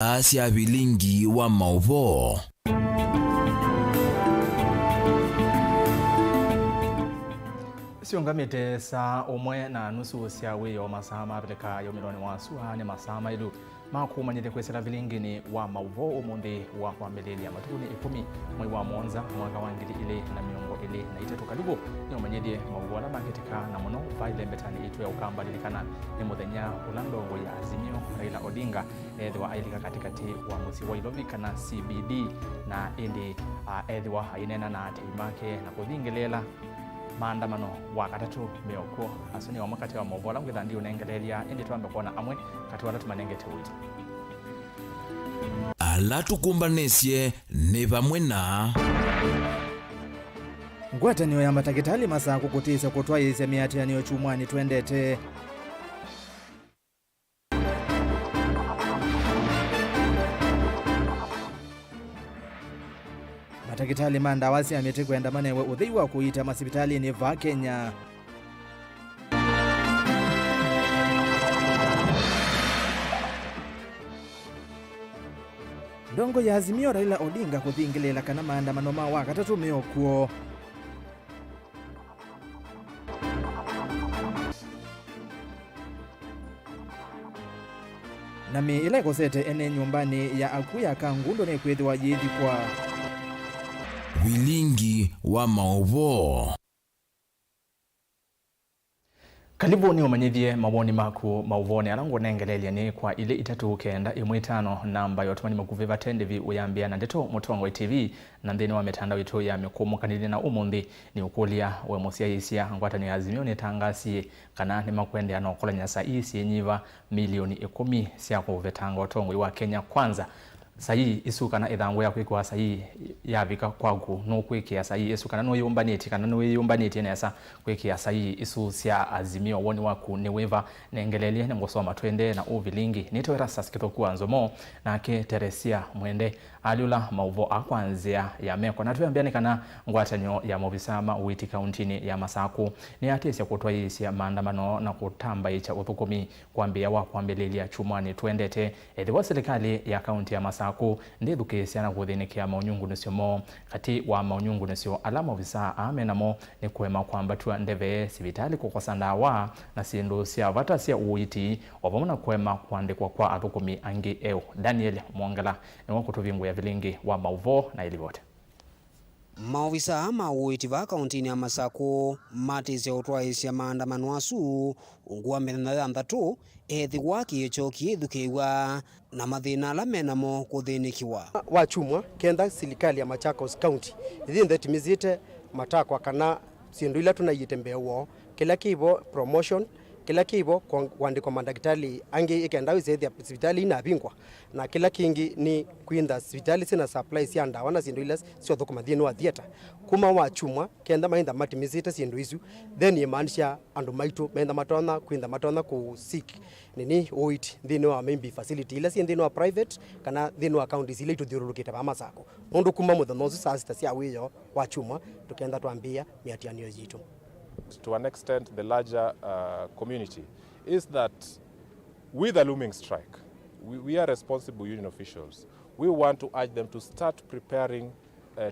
Asia Vilingi wa Mauvoo. Siongamite saa omwe na nusu cia wiyo masaa mabeleka yomiloni wasua ni masaa mailu makumanyite kwesera Vilingini wa Mauvoo umuthi wa kwambĩrĩria matukuni 10 mwezi wa mwanza mwaka wa 2023. Karibu ni umanyithie Mauvoo ala makitika na muno faile mbetani itu ya ukamba lilikana ni muthenya ulandongo ya Azimio Raila Odinga ethiwa ailika katikati wa musi wa Ilovi kana CBD na indi ethiwa ainena na atimake na kuthingilela maandamano wa katatu meoko asuni wa makati wa Mauvoo ala ngitha ndio nengereria indi twambe kuona amwe kati wa tumanengete uti ala tukumbanisye ni vamwe na ngwatanio ya matakitali masaa kukutisa kutwaisya miatianio chumwani twendete matakitali manda wasi amete kwenda manewe uthei wa kuita masipitali ni va Kenya. Ndongo ya Azimio Raila Odinga kuthingilela kana maandamano ma wa katatu meokuo. Na ile kosete ene nyumbani ya akuya kangundo ne kwethiwa yithi kwa Vilingi wa Mauvoo. Karibu ni umanyithie mawoni maku Mauvoo alango nengelelia ni kwa ile 395 namba yotumani makuviva tendevi uyambia na ndeto Mutongo TV na ndeni wa mitandao itu ya mikumu kanili na umundi ni ukulia we musia isia ngwata ni Azimio ni tangasi kana ni makwende ya nokola nyasa isi yenyiva milioni 10 siya kuvetanga Mutongo wa Kenya kwanza. Sayi isuka na idhangu ya kwikwa sayi ya vika kwagu no kwikia sayi isuka na no yumbaniti kana no yumbaniti nesa kwikia sayi isu sia Azimio woni waku ni weva nengelelie ne ngosoma twende na Vilingi nito ERASTUS kitokuwa NZOMO na ke Teresia mwende alula Mauvoo akwanzia ya meko na tuyambiani kana ngwatanyo ya Movisama uiti kauntini ya Masaku ni atisi ya kutwaisia maandamano na kutamba icha uthukumi kuambia wa kwambĩrĩria chumani twendete ethiwa serikali ya kaunti ya Masaku ndithukisia na kuthinikia maunyungu nicio kati wa maunyungu nicio ala Movisa amenamo ni kwema kwambatwa ndeve sivitali kukosa ndawa na sindu cia vata cia uiti wavamona kwema kuandikwa kwa athukumi angi eu. Daniel Mwongela ni wakutuvingu ya Vilingi wa Mauvoo na ilivote. Mauvisa ma uiti va kauntini ya Masaku matise utwaisya maandamano asu ungua methenya ya nthatu ethiwa kiicho kiithukiwa na mathina ala menamo kuthinikiwa wachumwa kenda serikali ya Machakos County ithin timizite matakwa kana sindu ila tunayite mbewo kila kibo promotion kila kibo kuandikwa mandagitali angi ikenda wisethia hospitali ina bingwa na kila kingi ni kwinda hospitali sina supplies ya ndawa na sindu ila sio thukuma thiini wa theater kuma wachumwa kenda mainda matimizite sindu isu then imaanisha andu maitu mainda matona kwinda matona ku sick nini oit thiini wa maybe facility ila si thiini wa private kana thiini wa counties ila ituthiurulukite ba Masako nundu kuma muthono saa sita cia wiyo wachumwa tukenda twambia miatianio yitu. To an extent, the larger community, is that with the looming strike, we are responsible union officials. We want to urge them to start preparing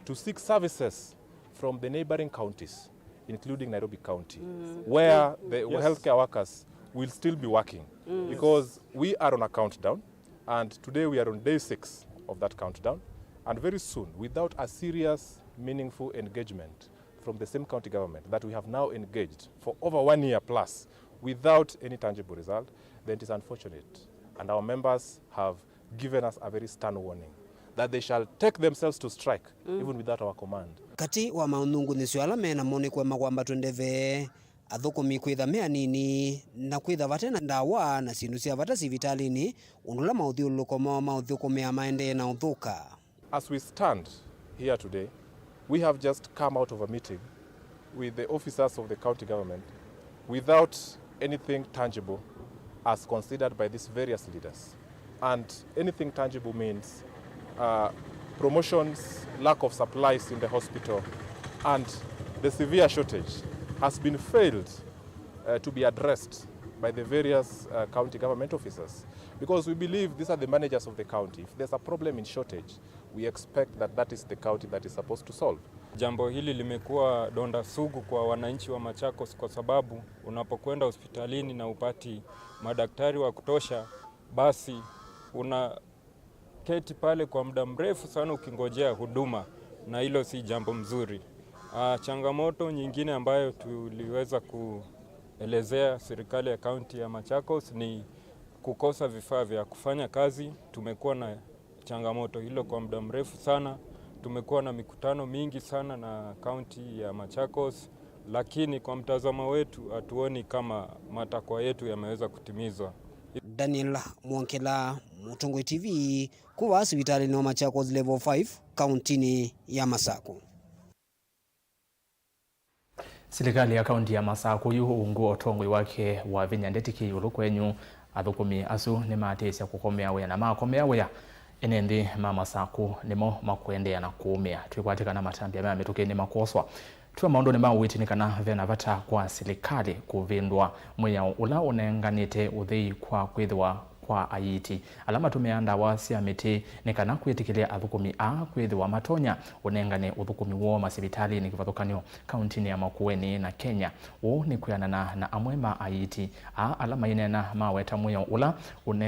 to seek services from the neighboring counties, including Nairobi County, where the healthcare workers will still be working, because we are on a countdown, and today we are on day 6 of that countdown, and very soon, without a serious, meaningful engagement from the same county government that we have now engaged for over 1 year plus without any tangible result, then it is unfortunate. And our members have given us a very stern warning that they shall take themselves to strike even without our command. Kati wa maunungu nisio ala mena moni kwema kwamba twendeve athukumi kwitha mea nini na kwitha vatena ndawa na sindu cia vata sivitalini undula mauthiuluko mauthiukumia maende na uthuka. As we stand here today, we have just come out of a meeting with the officers of the county government without anything tangible as considered by these various leaders. And anything tangible means promotions, lack of supplies in the hospital, and the severe shortage has been failed to be addressed by the various county government officers, because we believe these are the managers of the county. If there's a problem in shortage, we expect that that is the county that is supposed to solve. Jambo hili limekuwa donda sugu kwa wananchi wa Machakos kwa sababu unapokwenda hospitalini na upati madaktari wa kutosha, basi unaketi pale kwa muda mrefu sana ukingojea huduma, na hilo si jambo mzuri. Changamoto nyingine ambayo tuliweza kuelezea serikali ya kaunti ya Machakos ni kukosa vifaa vya kufanya kazi. Tumekuwa na changamoto hilo kwa muda mrefu sana. Tumekuwa na mikutano mingi sana na kaunti ya Machakos, lakini kwa mtazamo wetu hatuoni kama matakwa yetu yameweza kutimizwa. Daniel Mwankela, Mutongwe TV, kuwa hospitali na Machakos level 5 kauntini ya Masako. Serikali ya kaunti ya Masako yuungu otongwe wake wa vinyandetiki ulukwenyu athukumi asu ni matesia kukomea wea na makomea wea enendi Masako nimo makwendea na kuumia tukwatika na matambia mea metukeni makoswa tuwa maondo ni mawitinikana vena vata kwa serikali kuvindwa mwenya ula unenganite uthei kwa kwithwa kwa ayiti alama tumeanda wasi amete nekana kwitikilia athukumi kwithwa matonya unengane uthukumi wo masibitali ni kivathukanio kauntini ya Makueni na Kenya ni kuyanana na amwema ayiti alama inena maweta mweyo ula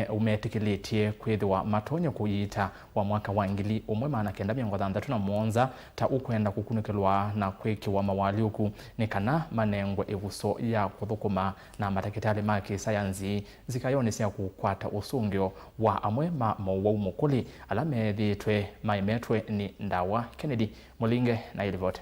umetikilitie kwithwa matonya kuyita wa mwaka wa ngili umwema na kenda miongo thandatu na muonza ta ukwenda kukunukelwa na kwikiwa mawaliuku nekana manengwe evuso ya kuthukuma na matakitali maki sayansi zikayonesia kukwata usungio wa amwema Mauvoo mukuli alame thitwe maimetwe ni ndawa Kennedy Mulinge na ilivote.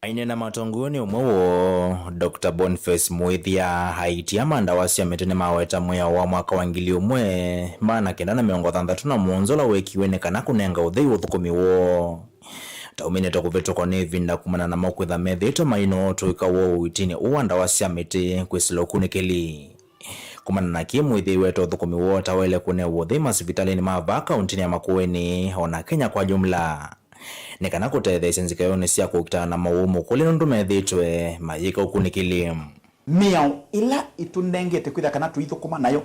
Aine na matongoni umwewo Dr. Boniface Muithia haitia mandawa cia metene maweta mwea wa mwaka wa ngili umwe mana kenda na miongo thandatu na muonzola wekiwene kana kunenga uthei uthukumi wo taumine tokuveto kwa nevinda kumana na mokwitha methito maino tuika wo uitini uwandawa cia mete kwisilo kunikeli kumana na kimu ithi weto thukumi wo tawele kune uthei masibitali ni mava kauntini ya Makueni ona Kenya kwa jumla nekana kutethesya nzikayone cia kukitana na Mauvoo mukuli nundu methitwe mayika ukunikili miao ila itunengete kwitha kana tuithukuma nayo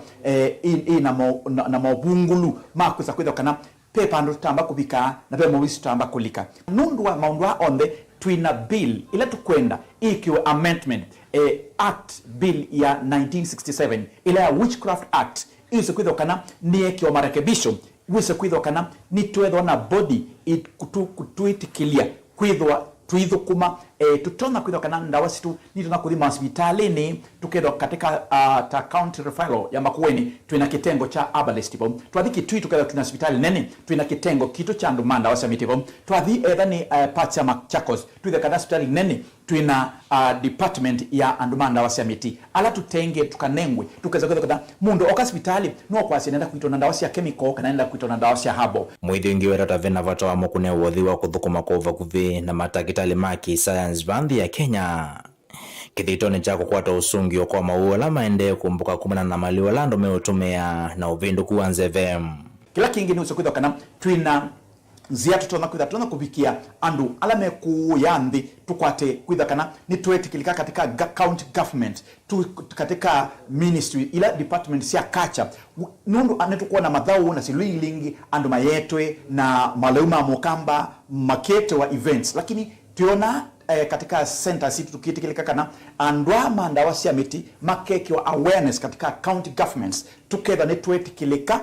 na mabungulu makwisa kwitha kana pepa ndo tamba kubika na pe mawisi tamba kulika nundwa maundwa onde twina bill ila tukwenda ikiwa amendment act bill ya 1967 ila ya witchcraft act iso kwitha kana ni ikiwa marekebisho wise kwitha kana ni twethwa na body kutuitikilia kwitha tuithukuma tutona kwitha kana ndawa situ nitona kuthima hospitalini tukethwa katika ta county referral ya Makueni twina kitengo cha herbalist twathiki tukethwa tuna hospitali nene twina kitengo kitu cha ndumanda wasa mitibo twathi ethani parts ya Machakos twitha kana hospitali nene twina department ya andumanda wasa miti ala tutenge tukanengwe tukeza kwitha mundu oka hospitali no kwasi nenda kwitona ndawa cia chemical kana nenda kwitona ndawa cia habo mwithingi ngiwera tavena vato wa mukune wothi wa kuthukuma kova kuvi na matakitali maki science bandi ya Kenya kithitone chako kwata usungio kwa mauola maende kumbuka kumana na maliwa lando meutumia na uvindu kuanze vem kila kingine usokwitha kana twina zia tutona kwitha tuna kubikia andu alame kuyanthi tukwate kwitha kana ni twetikilika katika county government katika ministry ila department cia culture nundu anetukuwa na madhau na siluilingi andu mayetwe na malauma mukamba makete wa events lakini tuona katika center city tukitikilika kana andwa mandawa cia miti makeki wa awareness katika county governments tuketha ni twetikilika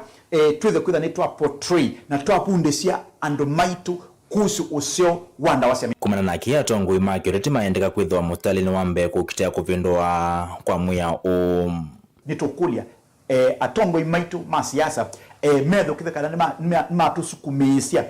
twithe kwitha ni twa portray na twa pundesia andu maitu kuhusu usio wanda wasia kumana na kia tongo imaki reti maendeka kwithwa mustali ni wambe kukitea kuvindwa kwa mwia nitukulia atongo imaitu masiasa medho kitha kana matusukumisia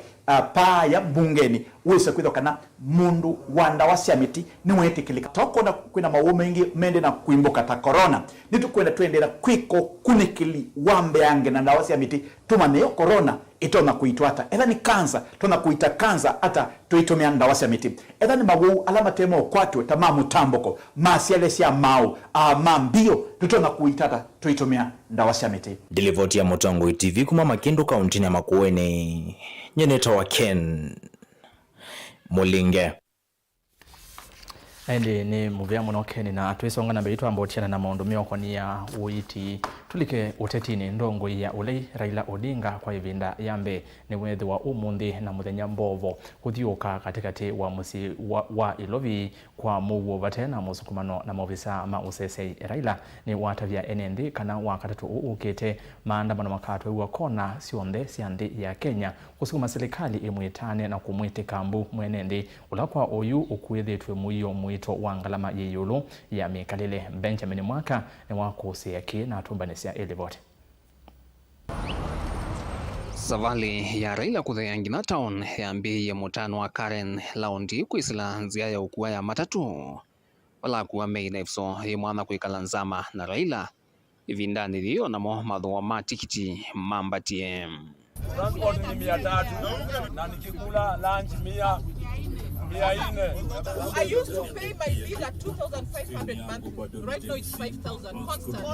paya bungeni wisa kwitha kana mundu wanda wasia miti ni wetikilika toko na kwina Mauvoo mengi mende na kuimboka ta corona nitukwenda twendera kwiko kunikili wambe yange na ndawa cia miti tumaneyo corona itona kuitwata etha ni kansa tona kuita kansa hata tuitumia ndawa cia miti etha ni Mauvoo alama temo kwatwe tamamu tamboko masiale cia mau mambio tutona kuitata tuitumia ndawa cia miti Delivoti ya Mutongwe TV kuma Makindu kauntini ya Makueni nyeneta wa Ken Mulinge Endi ni muvya muno Keni na tuisonga na mbeitu ambotiana na maundumio kwa niya uiti tulike utetini ndongo ya ulei Raila Odinga kwa ivinda yambe ni wethi wa umundi na muthenya mbovo kuthiuka katikati wa musi wa Ilovi kwa Mauvoo vatena musukumano na maofisa ma usesei Raila ni watavya NND kana wakatatu uukite maandamano makatwe wa kona sionde siandi ya Kenya kusukuma serikali imwitane na kumwite kambu mwenendi ulakwa oyu ukuithitwe muyo mwito wa ngalama yeyulu ya mikalile Benjamin Mwaka ni wakusiaki na tumbanisia Elivote. Savali ya Raila kuthayangina town yambi ya mutano wa Karen laundi kuisila nzia ya ukuwa ya matatu wala kuwa meina ifso ya mwana kuikala nzama na Raila ivindani liyo na mo madhuwa matikiti mamba TM. Transport ni 300 na nikikula lunch 100 I used to pay my bill at 2,500 monthly. Right now it's 5,000 constant.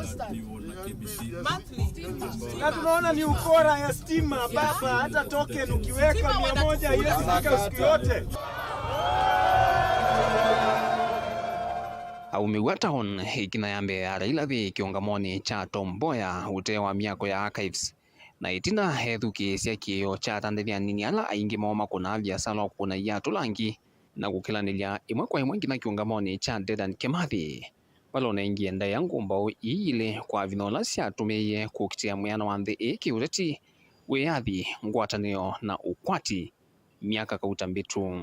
Monthly. Na tunaona ni ukora ya stima baba, hata token ukiweka 100 haiwezi fika siku yote. Aumiwa town hikina yambe ya Raila vi kiongamoni cha Tomboya utewa miako ya archives. Na itina hethuki sia kiyo cha tandevya nini ala aingi maoma kuna vya salo kuna ya tulangi na kukilanilya imwe kwa imwe ngina kiungamoni cha Dedan Kimathi walona ingi enda yangu mbao iile kwa vinola sia tumeye kukitia muyana wa nthi kiureti weyathi ngwatanio na ukwati miaka kautambitu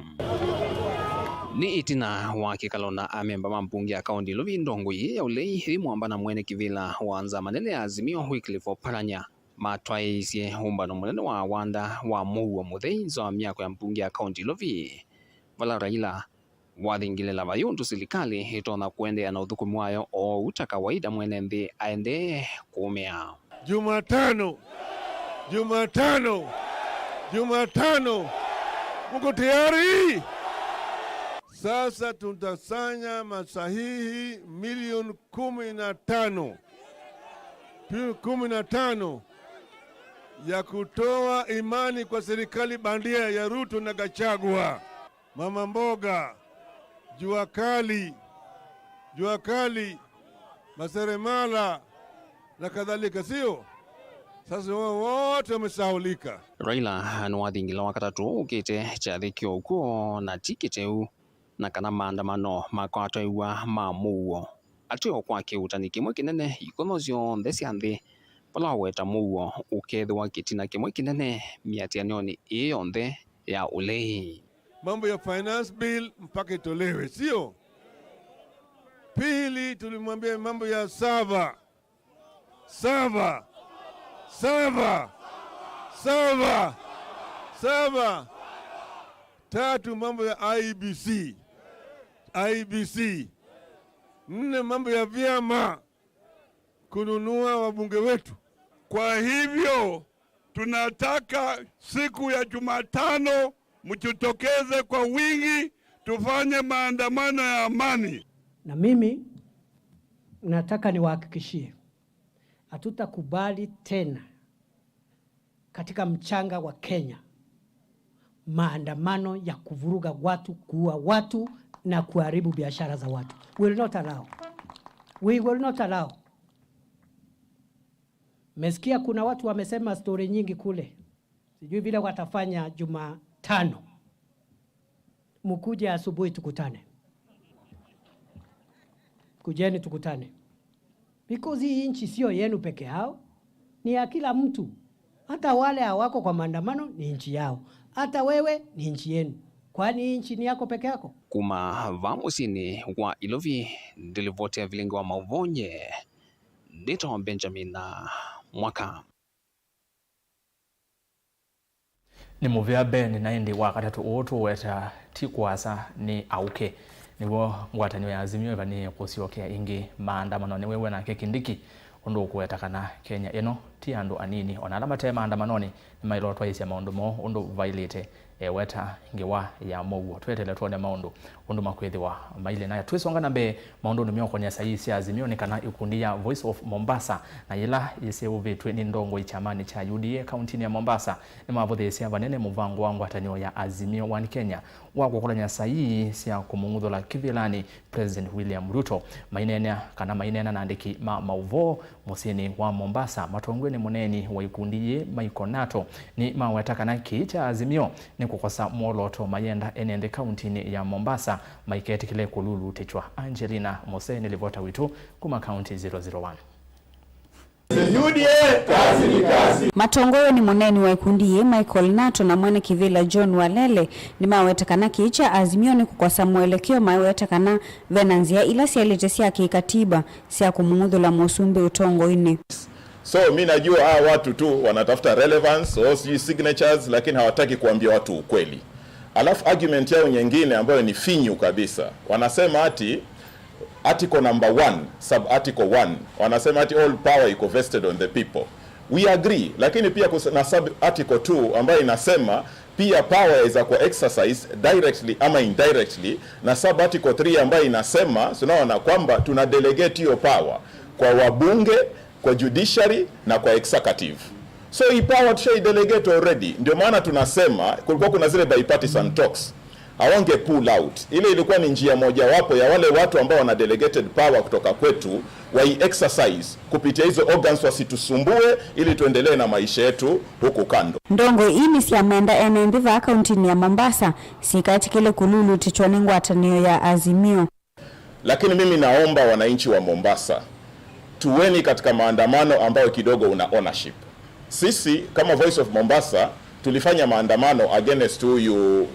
ni itina wa kikalona amemba mambungi ya kaundi Ilovi ndongo ya ulei rimwamba na mwene kivila wanza manene ya Azimio Wycliffe Oparanya matwaisie humbano munene wa wanda wa Mauvoo mutheinzo wa miako ya mbunge ya kaunti Ilovi vala Raila wathingilela vayundu serikali itona kuendea na uthukumi wayo o uta kawaida mwene nthi aende kumea. Jumatano mko tayari? Sasa tutasanya masahihi milioni 15 ya kutoa imani kwa serikali bandia ya Ruto na Gachagua. Mama mboga, jua kali, maseremala na kadhalika, sio? Sasa wote wamesahulika. Raila anwathingila wakatatu ukite chathikio uko na tikiteu na kana maandamano makwatwa ma Mauvoo atio kwa kiutani kimwe kinene ikono cionthe cia nthi pala weta Mauvoo ukethwa kitina kimwe kinene miatianioni yonthe ya ulei. Mambo ya finance bill mpaka itolewe, sio? Pili tulimwambia mambo ya sava. Tatu mambo ya IBC. 4 mambo ya vyama kununua wabunge wetu. Kwa hivyo tunataka siku ya Jumatano mjitokeze kwa wingi tufanye maandamano ya amani. Na mimi nataka niwahakikishie hatutakubali tena katika mchanga wa Kenya maandamano ya kuvuruga watu, kuua watu na kuharibu biashara za watu. We will not allow. Mesikia kuna watu wamesema story nyingi kule. Sijui vile watafanya Jumatano. Mkuje asubuhi tukutane. Kujeni tukutane. Because hii nchi sio yenu peke yao, ni ya kila mtu. Hata wale hawako kwa maandamano ni nchi yao. Hata wewe ni nchi yenu. Kwani nchi ni yako peke yako? Kuma vamusini wa Ilovi ndilivotea Vilingi wa Mauvoo Dito Benjamin na Mwaka. Ni muvya Ben na indi wakatatu otu weta tikwasa ni auke. Niwo ngwatanio ya Azimio vani kusiokea ingi maandamano ni wewe na Kindiki undu kuweta kana Kenya eno tiandu anini onalama tema andamanoni ni mailo twaisya maundu mo undu vailite weta ngewa ya Mauvoo twetele tuone maundu undu makwithiwa maile na twisonga nambe maundu nimyokonya saisi azimio nikana ikundi ya Voice of Mombasa na ila yesevitwe ni ndongo ichamani cha UDA kaunti ya Mombasa ni mavuthesya vanene muvango wangu atanio ya azimio wa Kenya wakukolanya saisi ya kumunguthola kivilani President William Ruto mainena na andiki Mauvoo musini wa Mombasa matongweni muneni wa ikundi ye maikonato ni mawetakana kicha azimio ni kukosa mwoloto mayenda enende kaunti ya Mombasa maiketi kile kululu tichwa Angelina Mose nilivota witu kuma kaunti 001. Matongoyo ni muneni wa ikundi ye Michael Nato na mwene kivila John Walele ni mawetakana kicha azimio ni kukosa mwelekeo mawetakana venanzia ila sialite siya kikatiba siya kumungudhula musumbe utongo ini. So mimi najua watu tu wanatafuta relevance au signatures lakini hawataki kuambia watu ukweli. Alafu argument yao nyingine ambayo ni finyu kabisa. Wanasema ati article number 1, sub article 1, wanasema ati all power iko vested on the people. We agree, lakini pia kuna sub article 2 ambayo inasema pia power is kwa exercise directly ama indirectly, na sub article 3 ambayo inasema tunaona kwamba tuna delegate hiyo power kwa wabunge, kwa judiciary na kwa executive. So hii power tusha delegate already. Ndio maana tunasema kulikuwa kuna zile bipartisan talks. Hawange pull out. Ile ilikuwa ni njia moja wapo ya wale watu ambao wana delegated power kutoka kwetu wa exercise kupitia hizo organs wasitusumbue ili tuendelee na maisha yetu huku kando. Ndongo ini si amenda enendiva kaunti ya Mombasa sikati kile kululu tichwaningwa atanio ya azimio. Lakini mimi naomba wananchi wa Mombasa tuweni katika maandamano ambayo kidogo una ownership. Sisi kama Voice of Mombasa tulifanya maandamano against huyu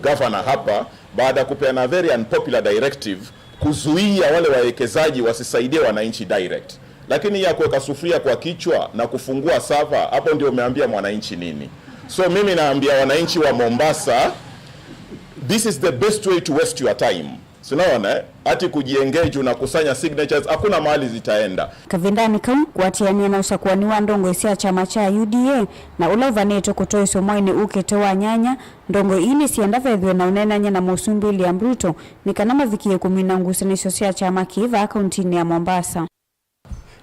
governor hapa baada ya kupeana very unpopular directive kuzuia wale wawekezaji wasisaidie wananchi direct. Lakini ya kuweka sufuria kwa kichwa na kufungua sava, hapo ndio umeambia mwananchi nini? So mimi naambia wananchi wa Mombasa, this is the best way to waste your time. Sinaona ati kujiengage na kusanya signatures hakuna mahali zitaenda. Kavindani kau kuatiania na usakuani wa ndongo isia chama cha UDA na ula uvaneto kutoa somoini uketoa nyanya ndongo ini sienda vedhwe na unenanya na musumbi William Ruto ni kanama vikie kumina ngusanisho sia chama kiva kaunti ya Mombasa.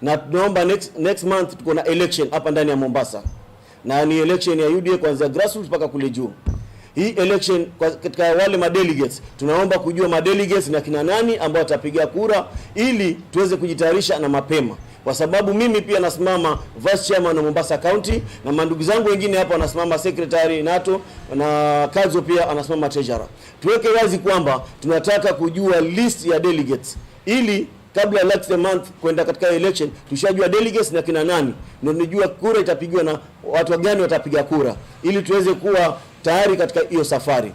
Na tunaomba next month tuko na election hapa ndani ya Mombasa. Na ni election ya UDA kuanzia grassroots mpaka kule juu. Hii election katika wale madelegates tunaomba kujua madelegates na kina nani ambao watapiga kura ili tuweze kujitayarisha na mapema, kwa sababu mimi pia nasimama vice chairman wa Mombasa County na mandugu zangu wengine hapa wanasimama secretary Nato na Kazo pia anasimama treasurer. Tuweke wazi kwamba tunataka kujua list ya delegates ili kabla next month kwenda katika election tushajua delegates na kina nani, ndio tunajua kura itapigwa na watu gani watapiga kura ili tuweze kuwa tayari katika hiyo safari.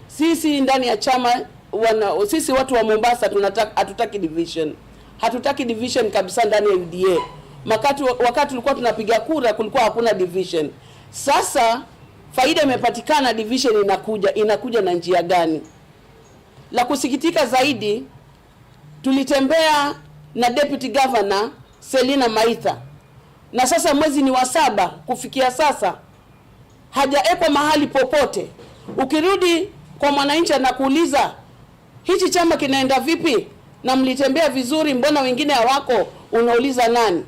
Sisi ndani ya chama sisi watu wa Mombasa hatutaki division. Hatutaki division kabisa ndani ya UDA. Wakati tulikuwa tunapiga kura kulikuwa hakuna division. Sasa faida imepatikana, division inakuja na njia gani? La kusikitika zaidi, tulitembea na deputy governor Selina Maitha. Na sasa mwezi ni wa 7 kufikia sasa hajaekwa mahali popote. Ukirudi kwa mwananchi na kuuliza hichi chama kinaenda vipi na mlitembea vizuri, mbona wengine hawako, unauliza nani?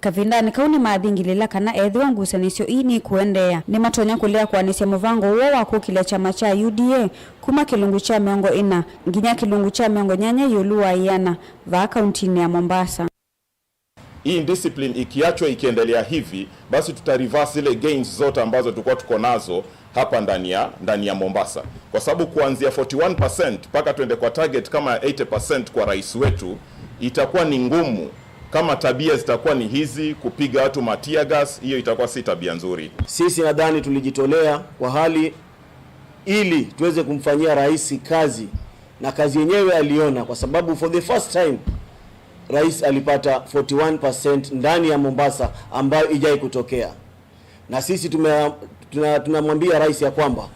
Kavindani kauni maadhingilila kana edhiwa ngusanisyo ini kuendea ni matonya kulia kwa nisi muvango uo wako kile chama cha UDA kuma kilungu cha miongo ina nginya kilungu cha miongo nyanya yuluwa iana va kaunti ya Mombasa. Hii discipline ikiachwa ikiendelea hivi, basi tutareverse ile gains zote ambazo tulikuwa tuko nazo hapa ndani ya Mombasa. Kwa sababu kuanzia 41% mpaka tuende kwa target kama 80% kwa rais wetu itakuwa ni ngumu. Kama tabia zitakuwa ni hizi, kupiga watu matia gas, hiyo itakuwa si tabia nzuri. Sisi nadhani tulijitolea kwa hali ili tuweze kumfanyia rais kazi, na kazi yenyewe aliona, kwa sababu for the first time rais alipata 41% ndani ya Mombasa ambayo ijai kutokea. Na sisi tunamwambia rais ya kwamba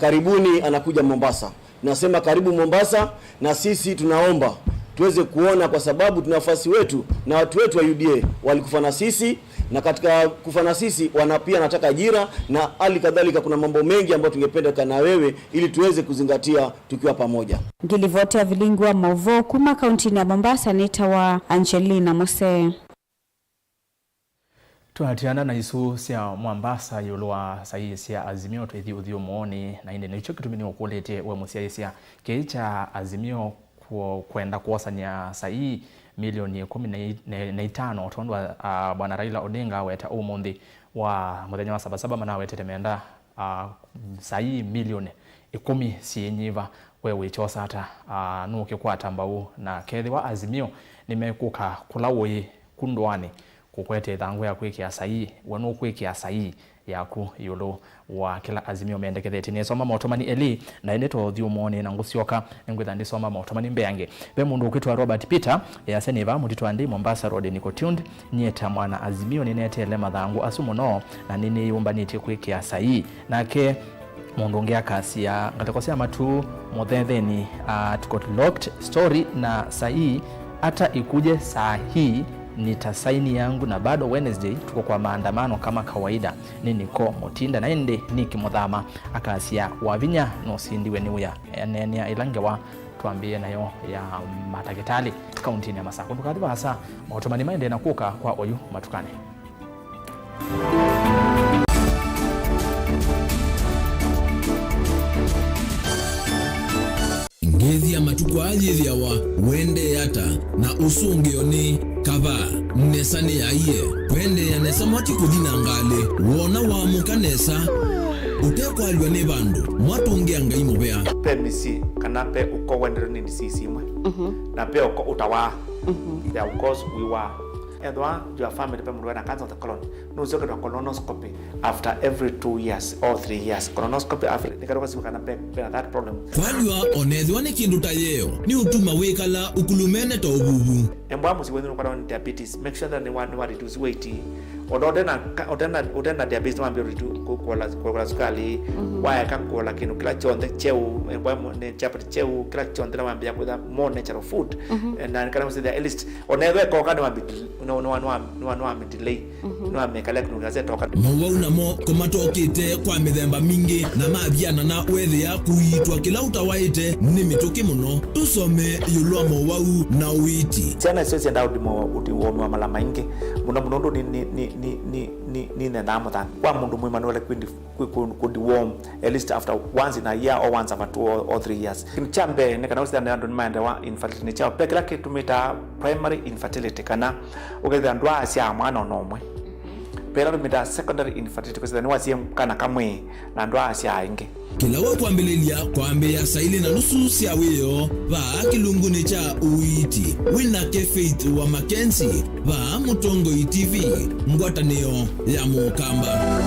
karibuni anakuja Mombasa. Nasema karibu Mombasa, na sisi tunaomba tuweze kuona, kwa sababu tuna nafasi wetu na watu wetu wa UDA walikufa na sisi, na katika kufa na sisi pia nataka ajira, na hali kadhalika kuna mambo mengi ambayo tungependa kana wewe ili tuweze kuzingatia tukiwa pamoja. Ngilivotea Vilingi wa Mauvoo kuma kaunti ya Mombasa, nita wa Angelina Mose. Tuhatiana na isu sia Mombasa yulwa sahi sia azimio twethi uthio muoni na inde nicho kitumini ukulete we musia sia kecha azimio kwenda kuosanya sahi milioni 15 tondwa bwana Raila Odinga weta umundi wa muthenya wa sabasaba mana wetete menda sahi milioni 10 sienyiva wewe chosa ata nuke kwata mbau na kethi wa azimio nimekuka kulawe kundwani kukwete thangu ya kwikia sahi wanu kwikia sahi yaku yulu wa kila azimio mendeketheti ni soma motomani eli na ineto thiumoni na ngusioka ngwitha ndi soma motomani mbeange be mundu ukitwa Robert Peter ya seneva mutitwa ndi Mombasa Road niko tuned nyeta mwana azimio ninetele mathangu asumo na nini yumbaniti kwikia sahi nake mundu ungia kasi ya ngatakosia matu muthetheni tuko locked story na sahi hata ikuje sahi nitasaini yangu na bado Wednesday tuko kwa maandamano kama kawaida niko Mutinda na ende Niki Muthama akasia wavinya no sindiwe niuya enenia ilangewa tuambie nayo ya Matagitali kaunti ya Masako tukadhiba hasa maotomani maende na kuka kwa oyu matukane. Ngezi ya matukwa ajithiawa wende yata na usungio ni kava nesane ya iye wende ya nesa mwati kuthina ngale wona wa mukanesa utekwa alwa ne bandu mwatungia ngai mubea permisi kana pe uko wendero ni sisi mwe na pe uko utawa ya of course we were edwa your family pe murwana cancer the colon no zoke do colonoscopy after every 2 years or 3 years colonoscopy after nikaro kana pe that problem kwalwa onethwa ni kindu ta yeo ni utuma wekala ukulumene to ububu embwa musi wenu kwa diabetes make sure that they want to reduce weight odena diabetes wambio kwa sukali waya kakola kinu kila chonde cheu embwa ne chapati cheu kila chonde na wambia kwa more natural food na kana musi at least onethwa ko kana wambia no delay no amekala kinu gaze toka Mauvoo namo komatokite kwa mithemba mingi na mabiana na wethe ya kuitwa kila utawaite ni mituki muno tusome yulwa Mauvoo na uiti tena sisi ndio udiwo mala maingi muno ni nendamo than kwa mundu mwimanuele kundi warm at least after once in a year or once after 2 or 3 years kimchambe ne kana usida ndo mind wa infertility ni chao pekela kitumita primary infertility kana ugetha ndwa asia mwana nomwe pera tumita secondary infertility kwa sababu wasie kana kamwe na ndwa asia inge kila wa kwambelelia kwambe ya saili na nusu sia weyo va kilunguni cha uiti WINAKE Faith wa Mackenzie va Mutongo TV ngwatanio ya Mukamba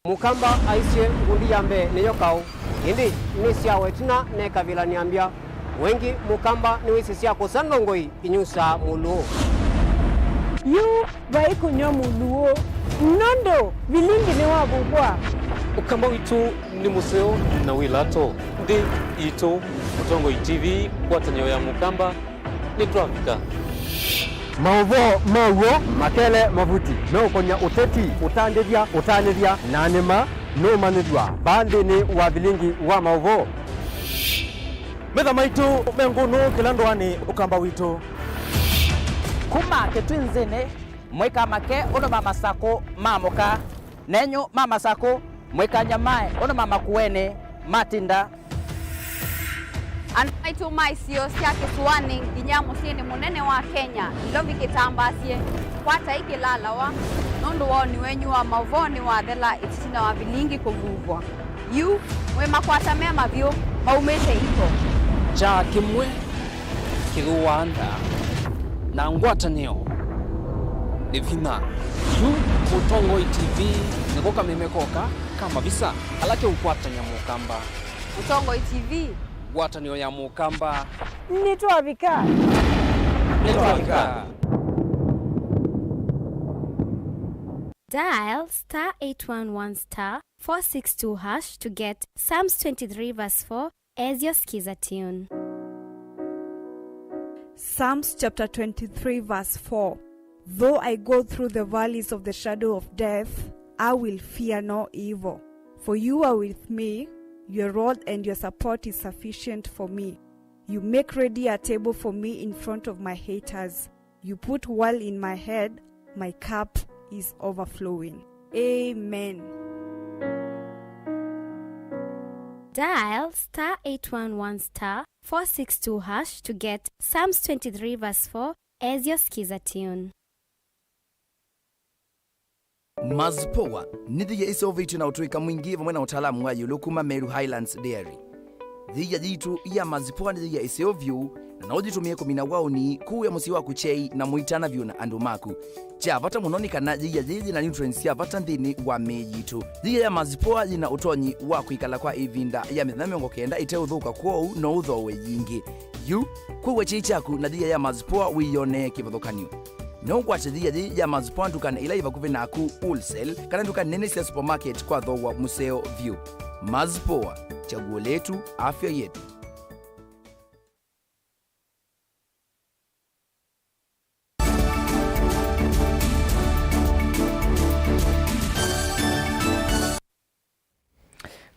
Mukamba aisie ngundi yambe niyo kau indi ni sia wetina ne kavila niambia wengi Mukamba ni wisi sia kusandongoi inyusa muluo yu vai kunyo muluo nondo Vilingi ni wabugwa ukamba witu ni museo na wilato ndi ito Mutongo TV kwatanyo ya Mukamba ni Afrika Mauvoo makele mavuti no konya uteti utandithia nanima no manithwa bandi ni wa Vilingi wa Mauvoo metha maitu mengunu kilandwani ukamba witu kuma ketwinzene mweka make ono mama sako mamoka nenyo mama sako mweka nyamae ono mama kuene matinda anaitu maisio siake suani nginyamo sieni munene wa Kenya ilovi kitambasie kwata ikilalawa nundu wao ni wenyu wa Mauvoo ni wathela itina wa Vilingi kuvuvwa yu we makwata mema vyo maumete iko cha kimwe kiruanda na ngwatanio ni vina yu Mutongo TV nikoka memekoka kama visa alake ukwatanya Mukamba Mutongo TV ngwatanio ya Mukamba nitwavika Dial *811 *462# to get Psalms 23 verse 4 as your skiza tune. Psalms chapter 23 verse 4. Though I go through the valleys of the shadow of death, I will fear no evil. For you are with me, your rod and your support is sufficient for me. You make ready a table for me in front of my haters. You put oil in my head, my cup is overflowing. Amen. Dial *811 *462# to get Psalms 23 verse 4 as your skiza tune. Mazipoa nithiye isovitu na utuika mwingi vamwe na utaalamu wayo lokuma Meru Highlands Dairy. Thiya jitu ya mazipoa nithiya isovyu na naujitumie kumina waoni kuya musi waku chei na muitana vyu na andu maku. Cha vata munoni kana thiya jiji na nutrients ya vata nthini wa mejitu. Thiya ya mazipoa jina utonyi wa kuikala kwa ivinda ya mithenya miongo kenda ite uthuka kwou no uthowe yingi. Yu kuwe chei chaku na thiya ya mazipoa wiyone kivathukanio. No kwache thiya ya mazipoa ndukana ila ivakuve naku wholesale kana ndukana nene cia supermarket kwa thowa museo view. Mazipoa, chaguo letu, afya yetu.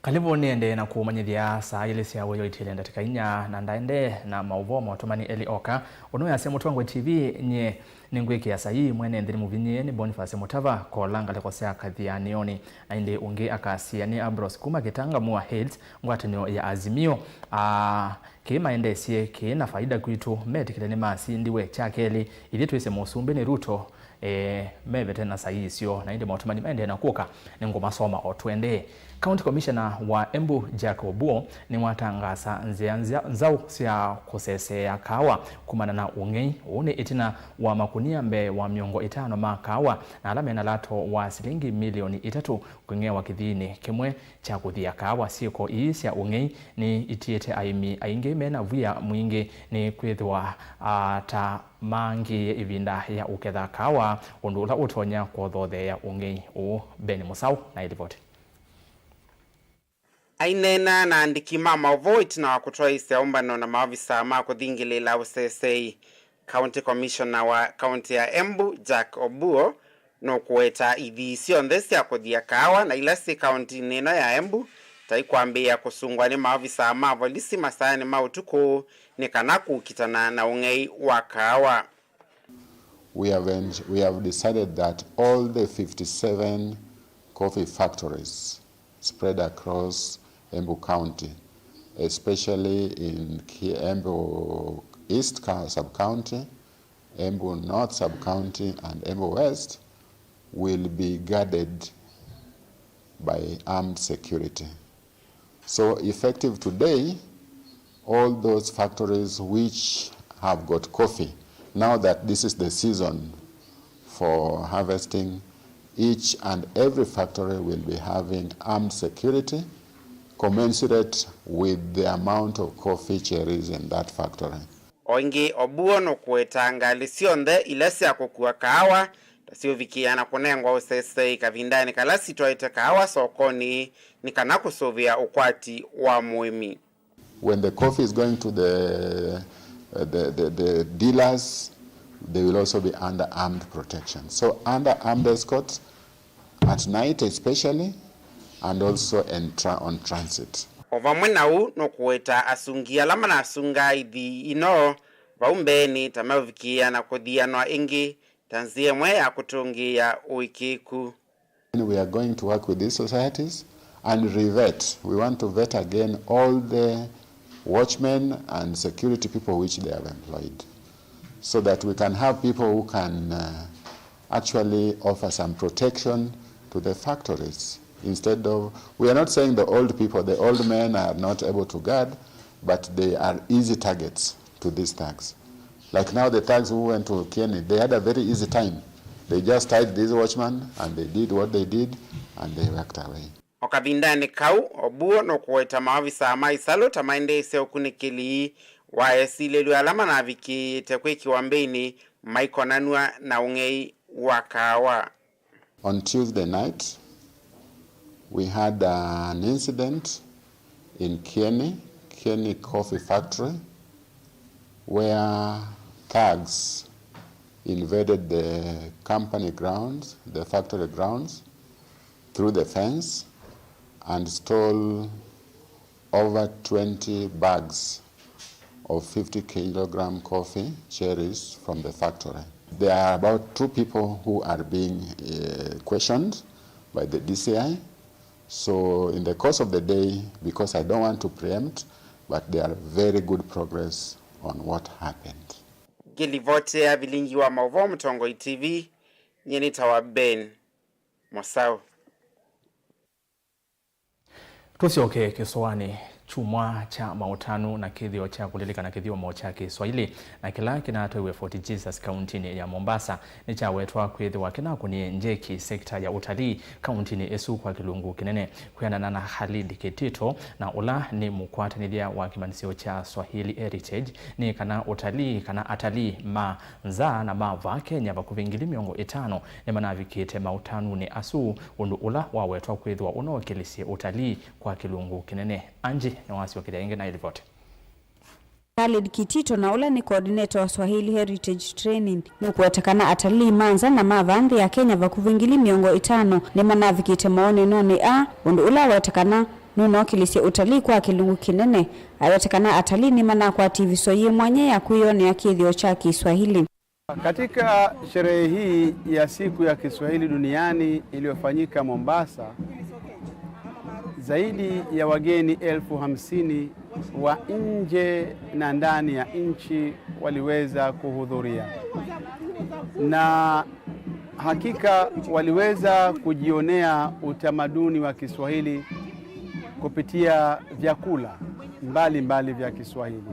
Karibu niende na kumanyithia saa ile cia weyo itile ndatika inya na ndaende na Mauvoo motomani Eli Oka ono ya semo twangwe TV nye ningwiki ya sayi mwene ndiri muvinye ni Boniface Mutava kolanga leko cia kathia nioni na inde ungi akasia ni Abros kuma kitanga mua heads ngwatanio ya Azimio kima ende sie kina faida kwitu metikile ni masi ndiwe chakeli ili tuise musumbe ni Ruto mevete na sayi sio na inde motomani mende na kuoka ni ngoma soma otwende. County Commissioner wa Embu Jack Obuo ni watangasa nzau cia kusesea kawa kumana na ungei une itina wa makunia mbe wa miongo 5 makawa na alame na lato wa shilingi milioni 3 kwingea wa kithini kimwe cha kuthia kawa siko ii cia ungei ni itiete aimi aingi mena vuya mwingi ni kwithwa ta mangi ivinda ya uketha kawa undula utonya kuthothe ya ungei u Beni Musau na ilipoti. Ainena na andiki Mauvoo itina wa kutoa isiaumbano na maafisa ma kuthingilila usesei. County Commissioner wa County ya Embu Jack Obuo no kueta ithisio nthesi ya kuthia kawa na ilasi county neno ya Embu taikwambia kusungwa ni maafisa ma polisi masani mautuku ni kanaku kitana na ungei wa kawa. We have decided that all the 57 coffee factories spread across Embu County, especially in Embu East Sub-County, Embu North Sub-County, and Embu West, will be guarded by armed security. So effective today, all those factories which have got coffee, now that this is the season for harvesting, each and every factory will be having armed security commensurate with the amount of coffee cherries in that factory. Oingi Obuo no kuetanga lisionde ilesi ya kukua kahawa tasio vikiana kunengwa usesei kavindani kalasi toite kahawa sokoni nikanakusovia ukwati wa muimi. When the coffee is going to the dealers, they will also be under armed protection. So under armed escort at night especially, and also on transit. Ovamwe nau no kueta asungia lama na asunga ithi ino vaumbeni tamavikia na kuthia no ingi tanzie mwe ya kutungia uikiku. We are going to work with these societies and revet. We want to vet again all the watchmen and security people which they have employed, so that we can have people who can actually offer some protection to the factories. Instead of, we are not saying the old people, the old men are not able to guard, but they are easy targets to these thugs. Like now the thugs who went to Kieni, they had a very easy time. They just tied these watchmen and they did what they did and they walked away. Okabindani kau, Obuo no kueta maafisa maisalo tamainde ise okunikili wa esile alama na viki tekwe kiwambeni maikonanua na ungei wakawa. On Tuesday night, we had an incident in Kieni Kenny Coffee Factory, where thugs invaded the company grounds, the factory grounds, through the fence and stole over 20 bags of 50 kilogram coffee cherries from the factory. There are about 2 people who are being questioned by the DCI. So in the course of the day, because I don't want to preempt, but there are very good progress on what happened. Gilivote ya Vilingi wa Mauvoo Mtongo TV, nyenita wa Ben Mosau. Tusioke kiswani chumwa cha mautanu na kithio cha kulilika na kithio mocha Kiswahili na kila kinatoiwe Fort Jesus kauntini ya Mombasa ni cha wetwa kwithiwa kinakunie njeki sekta ya utalii kauntini esu kwa kilungu kinene kuyana na Khalid Kitito na ula ni mukwatanithia wa kimanisio cha Swahili Heritage ni kana utalii kana atalii manza na mava Kenya bakuvingili miongo 5 ni manavikite mautanu ni asu undu ula wa wetwa kwithiwa unokilisi utalii kwa kilungu kinene Anji na wasi wakida inge na ilivote. Khalid Kitito na ula ni coordinator wa Swahili Heritage Training nukuwatakana atalii manza na mavandhi ya Kenya vakuvingili miongo 5 ni manavikite maoni noni undu ula watakana nuno kilisi utalii kwa kilungu kinene ayatakana atalii ni mana kwa TV soye mwanye ya kuyoni ya kithio cha Kiswahili. Katika sherehe hii ya siku ya Kiswahili duniani iliyofanyika Mombasa, zaidi ya wageni 50,000 wa nje na ndani ya nchi waliweza kuhudhuria. Na hakika waliweza kujionea utamaduni wa Kiswahili kupitia vyakula mbalimbali vya Kiswahili.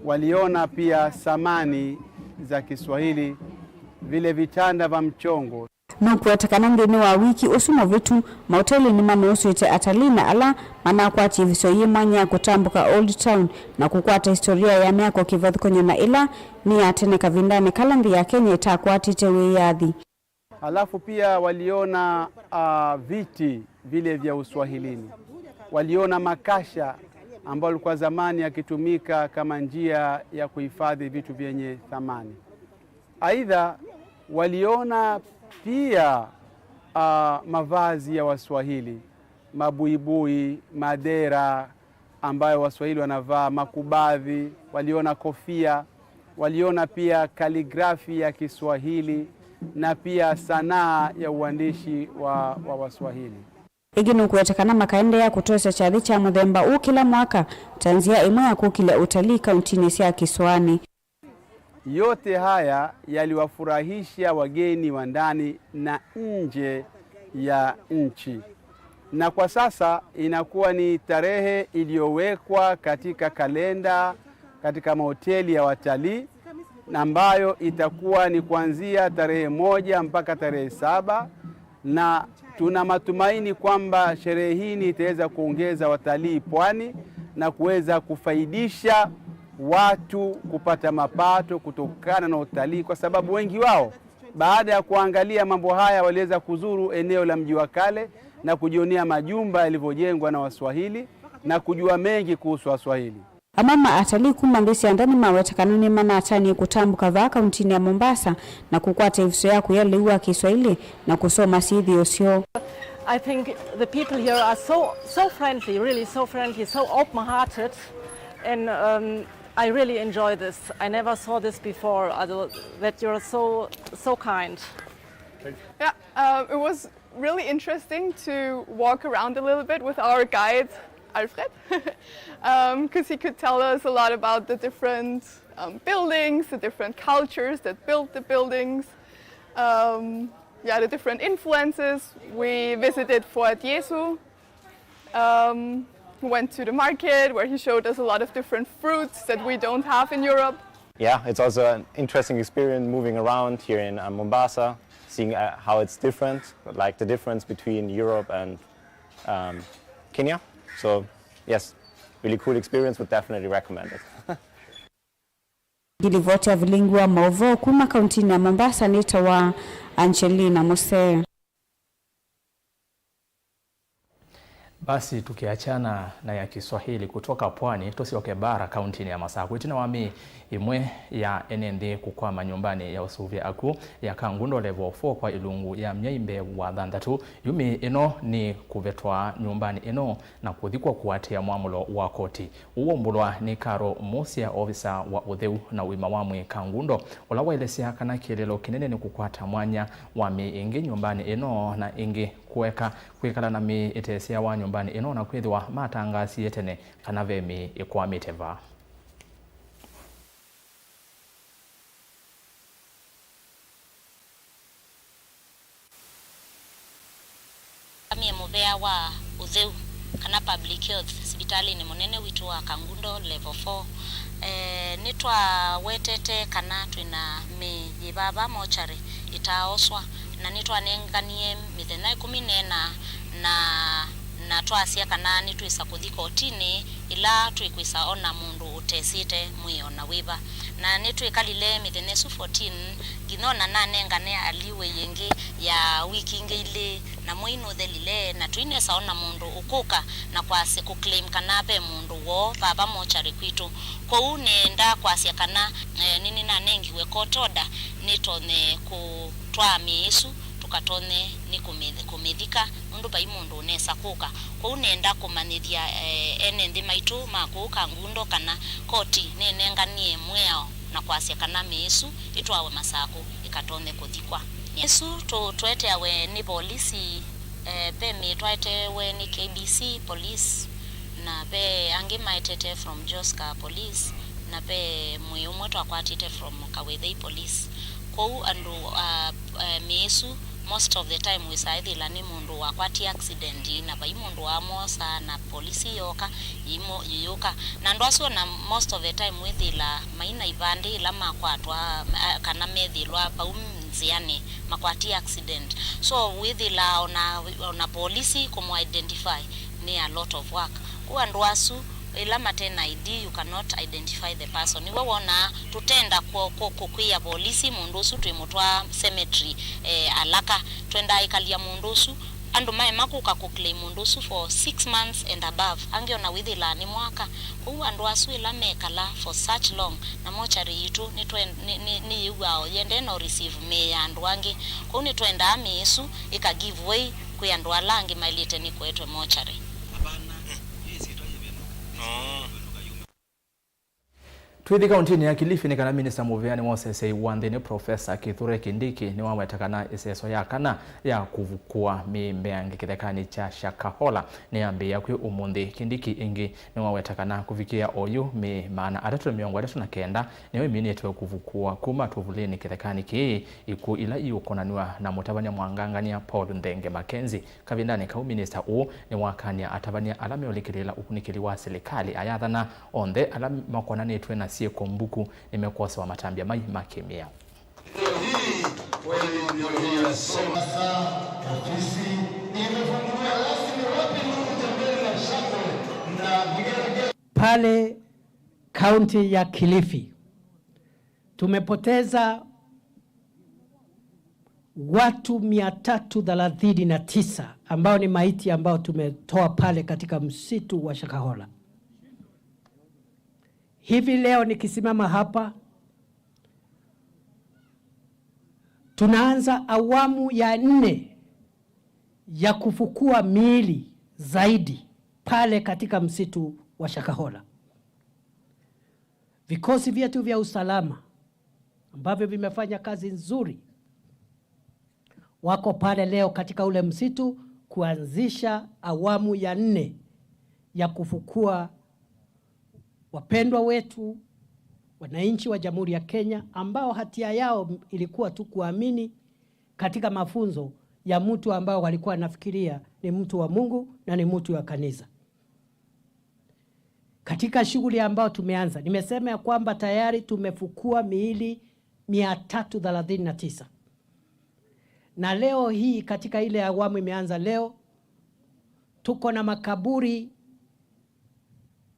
Waliona pia samani za Kiswahili, vile vitanda vya mchongo. Nukuwatakana ndeni wa wiki usumo vitu mauteli ni manusu ite atalii na ala manakwati visoye mwanya kutambuka Old Town na kukwata historia ya miako kivathukonyo na ila ni atene kavindane kalandi ya Kenya itakwati tewe yadhi. Alafu pia waliona viti vile vya Uswahilini. Waliona makasha ambayo kwa zamani yakitumika kama njia ya kuhifadhi vitu vyenye thamani. Aidha waliona pia mavazi ya Waswahili, mabuibui, madera ambayo Waswahili wanavaa, makubadhi, waliona kofia, waliona pia kaligrafi ya Kiswahili na pia sanaa ya uandishi wa Waswahili. Iginu kuwatakana makaende ya kutoesa chadhi cha muthemba kila mwaka tanzia imwe ya kukile utalii kauntini ya Kiswani. Yote haya yaliwafurahisha wageni wa ndani na nje ya nchi. Na kwa sasa inakuwa ni tarehe iliyowekwa katika kalenda katika mahoteli ya watalii na ambayo itakuwa ni kuanzia tarehe 1 mpaka tarehe 7, na tuna matumaini kwamba sherehe hii itaweza kuongeza watalii pwani na kuweza kufaidisha watu kupata mapato kutokana na utalii, kwa sababu wengi wao baada ya kuangalia mambo haya waliweza kuzuru eneo la mji wa kale na kujionea majumba yalivyojengwa na Waswahili na kujua mengi kuhusu Waswahili. Amama atalii kumandisi andani mawetakanani mana atani kutambuka va kauntini ya Mombasa na kukwata iviso ya kuyaliwa Kiswahili na kusoma sithi osio. I think the people here are so friendly, really so friendly, so open-hearted, and I really enjoy this. I never saw this before, that you're so kind. Yeah, it was really interesting to walk around a little bit with our guide, Alfred, because he could tell us a lot about the different buildings, the different cultures that built the buildings, the different influences. We visited Fort Jesu. We went to the market where he showed us a lot of different fruits that we don't have in Europe. Yeah, it's also an interesting experience moving around here in Mombasa, seeing how it's different, like the difference between Europe and Kenya. So yes, really cool experience, would definitely recommend it. Gilivote ya Vilingi wa Mauvoo kuma kauntini ya Mombasa nita wa Angelina Mose. Basi tukiachana na ya Kiswahili kutoka pwani tusioke bara kaunti ya Masako itina wami imwe ya NND kukwama nyumbani ya usuvia aku ya kangundo level 4 kwa ilungu ya mnyaimbe wa dhandatu yumi ino ni kuvetwa nyumbani ino na kuthikwa kuatia mwamulo wa koti uombulwa ni Karo Musia ofisa wa utheu na wima wamwe kangundo ula waelesia kana kielelo kinene ni kukwata mwanya wami ingi nyumbani ino na ingi kuweka kwikala na mi itesia wa nyumbani ino na kwithwa matangasi yetene kana vemi ikwamiteva Mie muvea wa utheu kana public health hospitali ni munene witu wa Kangundo level 4 nitwa wetete kana twina miyibaba mochari itaoswa na nitwa nenganie mithenya 14 na twasia kana nitwisa kuthi kotini ila twikwisa ona mundu utesite mwio na wiba na nitwikalile mithenya 14 ginona na nengane aliwe yengi ya wiki ingile na mwino thelile na twinesa ona mundu ukuka na kwase ku claim kana pe mundu wo baba mochari kwitu ko unenda kwasia kana nini na nengiwe kotoda nitone ku twami Yesu tukatone ni kumithika mundu bai mundu unesa kuka ko unenda kumanithia NND maitu maku Kangundo kana koti nenenganie mweo na kwasia kana Yesu itwawe Masako ikatone kuthikwa Yesu twete awe ni polisi pe mitwaite we ni KBC police na pe angi maitete from Joska police na pe muyumwe twakwatite from Kawethei police ko andu Yesu most of the time we say the ni mundu wakwati accident na bai mundu amosa na polisi yoka yoka na ndwaso na most of the time with la maina ibandi la makwatwa kana methilwa paumziani makwati accident so with la ona polisi kumu identify ni a lot of work kwa ndwasu ila matena ID you cannot identify the person niwe wona tutenda kukwia polisi mundusu twimutwa cemetery alaka twenda ikalia mundusu andu mae makuka kuclaim mundusu for 6 months and above angiona withila ni mwaka kwa andu asu ila mekala for such long na mochari yitu ni yuwao yende no receive me andu angi kwa ni twenda Yesu ika give way kwa andu alangi mailite ni kwetwe mochari Twithi kaunti ya Kilifi ni kana Minister Muveani Mosese Wandeni Professor Kithure Kindiki ni wawetakana iseso ya kana ya kuvukua mimbeangi kithekani cha Shakahola ni ambia kwi umundi Kindiki ingi ni wawetakana kufikia oyu mi maana atatu miongo atatu na kenda ni wimini yetu kuvukua kuma tuvulini kithekani ki iku ila iukonaniwa na mutabania mwangangania Paul Ndenge Makenzi kavindani kau minister u ni wakania atabania alame olikirila ukunikili wa serikali ayathana onde alame makonani etwe na sie kombuku nimekosa wa matambia mai makemia pale kaunti ya Kilifi tumepoteza watu 339 ambao ni maiti ambao tumetoa pale katika msitu wa Shakahola. Hivi leo nikisimama hapa tunaanza awamu ya 4 ya kufukua miili zaidi pale katika msitu wa Shakahola. Vikosi vyetu vya usalama ambavyo vimefanya kazi nzuri wako pale leo katika ule msitu kuanzisha awamu ya 4 ya kufukua wapendwa wetu wananchi wa Jamhuri ya Kenya ambao hatia yao ilikuwa tu kuamini katika mafunzo ya mtu ambao walikuwa nafikiria ni mtu wa Mungu na ni mtu wa kanisa. Katika shughuli ambao tumeanza, nimesema ya kwamba tayari tumefukua miili 339. Na leo hii katika ile awamu imeanza leo tuko na makaburi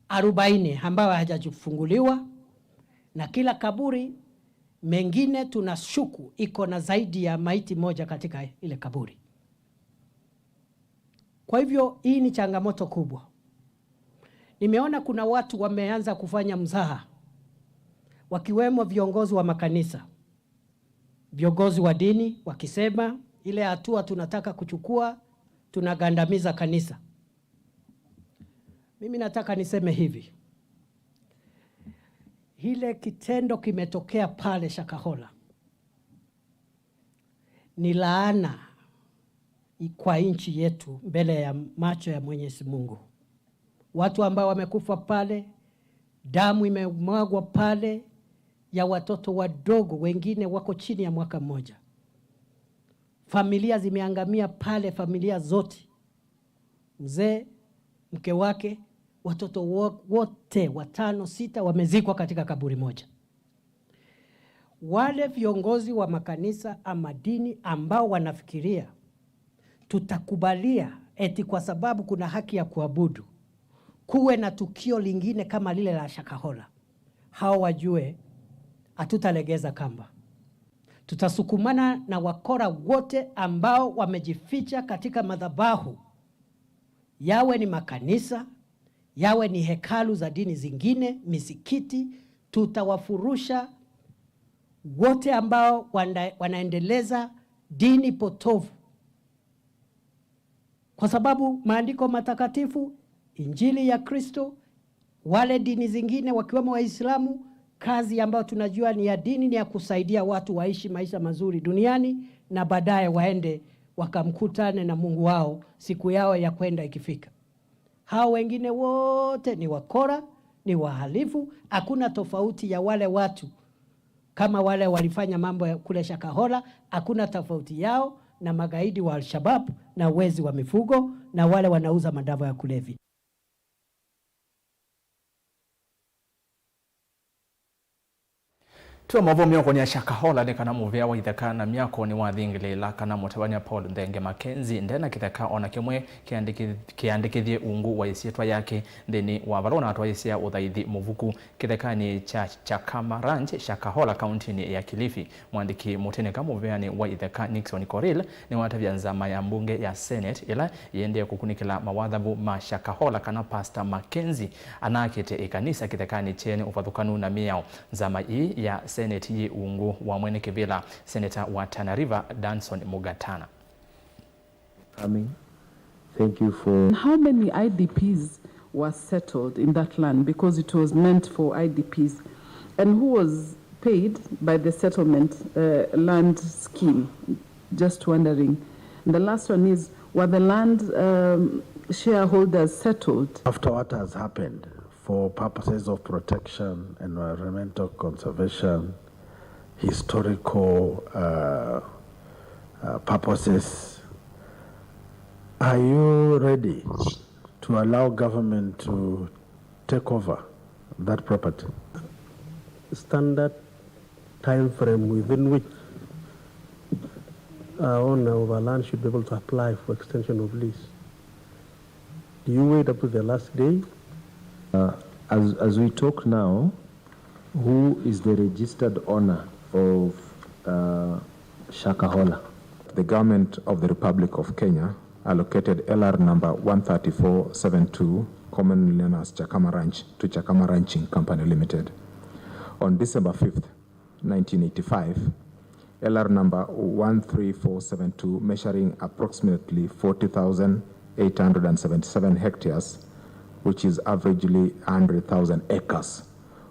40 ambayo hajafunguliwa na kila kaburi mengine tunashuku iko na zaidi ya maiti moja katika ile kaburi. Kwa hivyo hii ni changamoto kubwa. Nimeona kuna watu wameanza kufanya mzaha, wakiwemo viongozi wa makanisa, viongozi wa dini, wakisema ile hatua tunataka kuchukua, tunagandamiza kanisa. Mimi nataka niseme hivi, ile kitendo kimetokea pale Shakahola ni laana kwa nchi yetu mbele ya macho ya Mwenyezi Mungu. Watu ambao wamekufa pale, damu imemwagwa pale ya watoto wadogo, wengine wako chini ya mwaka mmoja. Familia zimeangamia pale, familia zote. Mzee, mke wake, watoto wote 5, 6 wamezikwa katika kaburi moja. Wale viongozi wa makanisa ama dini ambao wanafikiria tutakubalia eti kwa sababu kuna haki ya kuabudu kuwe na tukio lingine kama lile la Shakahola, hao wajue hatutalegeza kamba. Tutasukumana na wakora wote ambao wamejificha katika madhabahu, yawe ni makanisa, yawe ni hekalu za dini zingine, misikiti. Tutawafurusha wote ambao wanaendeleza dini potovu, kwa sababu maandiko matakatifu, Injili ya Kristo, wale dini zingine wakiwemo Waislamu, kazi ambayo tunajua ni ya dini ni ya kusaidia watu waishi maisha mazuri duniani na baadaye waende wakamkutane na Mungu wao siku yao ya kwenda ikifika. Hao wengine wote ni wakora, ni wahalifu. Hakuna tofauti ya wale watu kama wale walifanya mambo ya kule Shakahola, hakuna tofauti yao na magaidi wa Al-Shabaab na wezi wa mifugo na wale wanauza madawa ya kulevya. Tuwa Mauvoo mioko ni ya Shakahola ni kana muvea wa itheka na miako ni wathingile la kana mutabania Paul Ndenge Mackenzie ndena kitheka ona kimwe kiandikithie ungu wa isietwa yake thini wa varona atwa isia uthaithi muvuku kitheka ni cha Chakama Ranch Shakahola county ni ya Kilifi. Mwandiki muteneka muvea ni wa itheka Nixon Koril ni watavya nzama ya mbunge ya Senate ila yende kukunikila mawadhabu ma Shakahola kana Pastor Mackenzie anakete ikanisa kitheka ni chene ufathukanu na miao nzama hii ya Senate yi ungu wa mwene kivila Senator wa Tana River Danson Mugatana. Thank you for... How many IDPs were settled in that land because it was meant for IDPs? And who was paid by the settlement land scheme? Just wondering. And the last one is, were the land shareholders settled? After what has happened, for purposes of protection, environmental conservation, historical purposes, are you ready to allow government to take over that property? Standard time frame within which owner of a land should be able to apply for extension of lease. Do you wait up to the last day? As we talk now, who is the registered owner of Shakahola? The government of the Republic of Kenya allocated LR number 13472, commonly known as Chakama Ranch, to Chakama Ranching Company Limited. On December 5th, 1985, LR number 13472, measuring approximately 40,877 hectares, which is averagely 100,000 acres,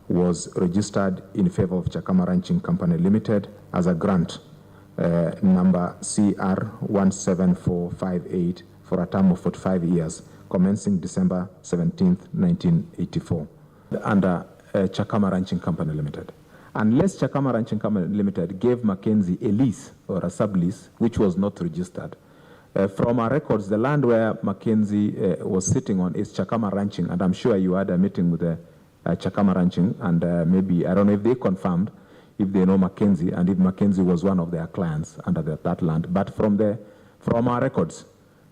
was registered in favor of Chakama Ranching Company Limited as a grant number CR 17458 for a term of 45 years, commencing December 17th, 1984, under Chakama Ranching Company Limited. Unless Chakama Ranching Company Limited gave Mackenzie a lease or a sublease, which was not registered. From our records, the land where Mackenzie was sitting on is Chakama Ranching, and I'm sure you had a meeting with Chakama Ranching, and maybe, I don't know if they confirmed, if they know Mackenzie, and if Mackenzie was one of their clients under that land. But from our records,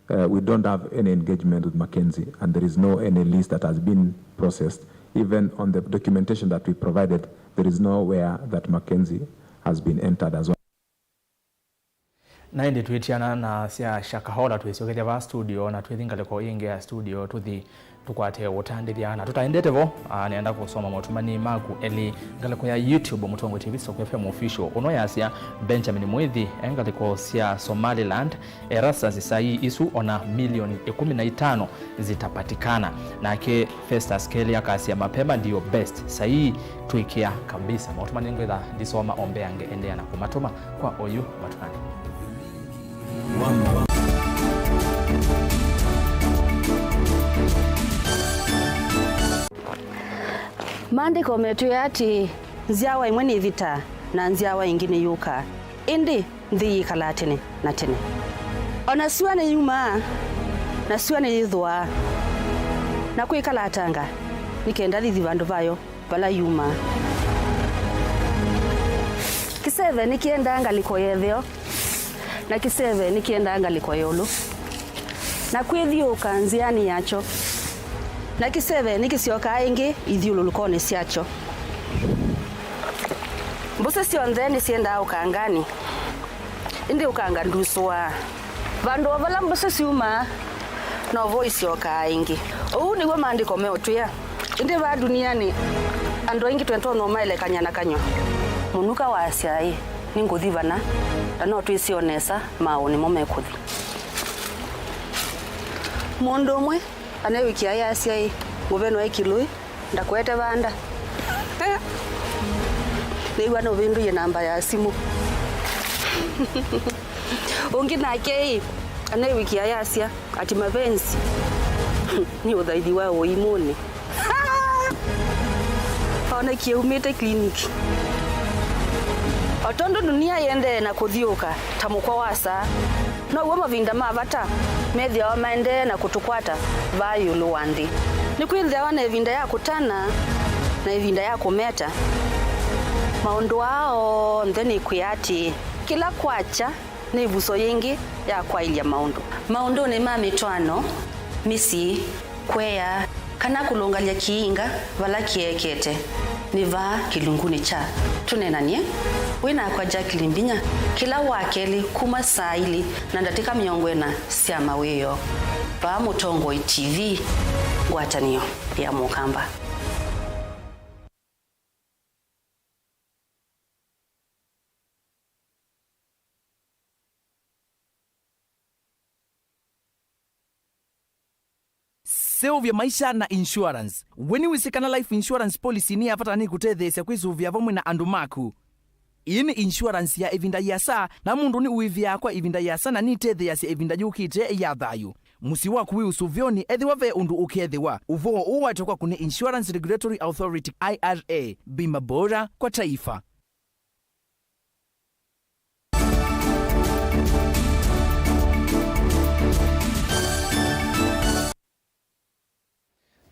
we don't have any engagement with Mackenzie, and there is no any lease that has been processed. Even on the documentation that we provided, there is nowhere that Mackenzie has been entered as well. na indi twitiana na sia shakahola twisiokeria va studio na twithingaleko ingi ya studio tuthi tukwate utandithiana tutaendete vo nenda kusoma motumani maku eli ngaleko ya YouTube Mutongo TV Soko FM official uno yasia Benjamin Mwithi engaleko sia Somaliland ERASTUS sai isu ona milioni 15 zitapatikana na ke Festus scale ya kasi ya mapema ndio best sai tuikia kabisa motumani ngwetha ndisoma ombe yange endea na kumatuma kwa oyu matunani Maandiko metu ati nziawa imwe ni vita na nziawa ingine yuka indi nthi ikala tene na tene ona suane yuma na suane yithwa na kwikala atanga nikenda thithi vandu vayo vala yuma kiseve nikienda ngaliko yethio na kiseve nikienda ngaliko yolo na kwithiuka nziani yacho na kiseve nikisioka ingi ithiululukone siacho mbuse sionthe nisienda ukangani indi ukanga nduswa vandu vala mbuse siuma no voice yoka ingi uu niguo maandiko meotwia indi va duniani andu ingi twento no maelekanya na kanyo munuka wa asiai ninguthi vana no twisionesa mauni momekuthi mundu umwe ane wiki ya asiai nguveno ekilui ndakwete vanda niwa no vindu ye namba ya simu ungi nake ane wiki ya asia ati mapenzi ni uthaithi wa uimuni ona kiumite kliniki otondo dunia yende na kuthiuka tamukwa wasa no uwe mavinda mavata methia wa maende na kutukwata vayulu wanthi ni kwithia wana evinda ya kutana na evinda ya kumeta maundu ao ntheni kwiati kila kwacha ni vuso yingi ya kwailia maundu ni mamitwano misi kwea kana kulungalia kiinga vala kiekete ni va kilunguni cha tunenanie wina kwa Jacqueline Mbinya kila wakeli kuma saili na ndatika miongwena sia mawiyo va Mutongo TV ngwatanio ya mukamba. Sylvia maisha na insurance weni wisikana life insurance policy ni avatani kutetheesya kwisuvia vamwe na andu maku ini insurance ya evinda yasa na mundu ni uivia kwa evinda yasa na ni tetheasya evinda yukite ya thayu musi waku wi usuvioni ethiwa ve undu ukethiwa uvo uwatokwa kune Insurance Regulatory Authority IRA bima bora kwa taifa.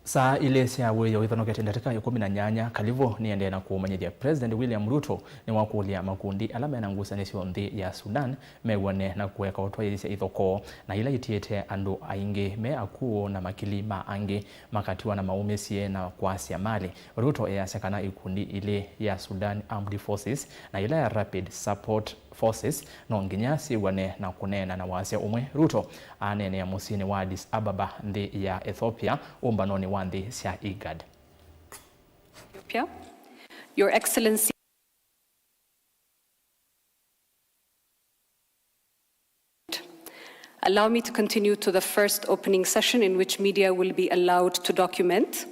Saa ile sia weyo ithanokete ndatika ya 18 kalivo niende na kuumanyithia President William Ruto ni wakulia makundi alama na ngusanisyo nthi ya Sudan mewane na kuweka otwairisia ithoko na ila itiete andu aingi me akuo na makilima angi makatiwa na maumesie na kwasia mali. Ruto yasekana ikundi ile ya Sudan Armed Forces na ila ya Rapid Support Forces no nginyasi wane na kunena na wasia umwe. Ruto anene ya musini wa Addis Ababa nthi ya Ethiopia umbanoni wa nthi sia IGAD. Your Excellency, allow me to continue to the first opening session in which media will be allowed to document.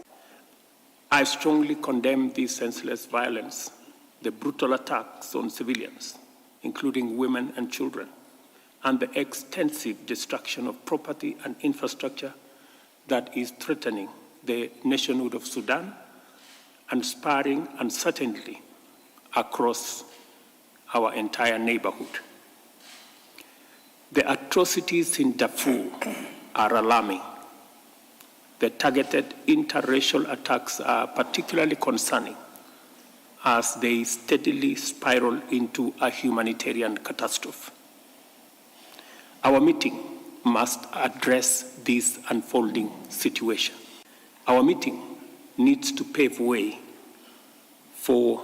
I strongly condemn this senseless violence, the brutal attacks on civilians, including women and children, and the extensive destruction of property and infrastructure that is threatening the nationhood of Sudan and spurring uncertainty across our entire neighborhood. The atrocities in Darfur are alarming. The targeted interracial attacks are particularly concerning as they steadily spiral into a humanitarian catastrophe. Our meeting must address this unfolding situation. Our meeting needs to pave way for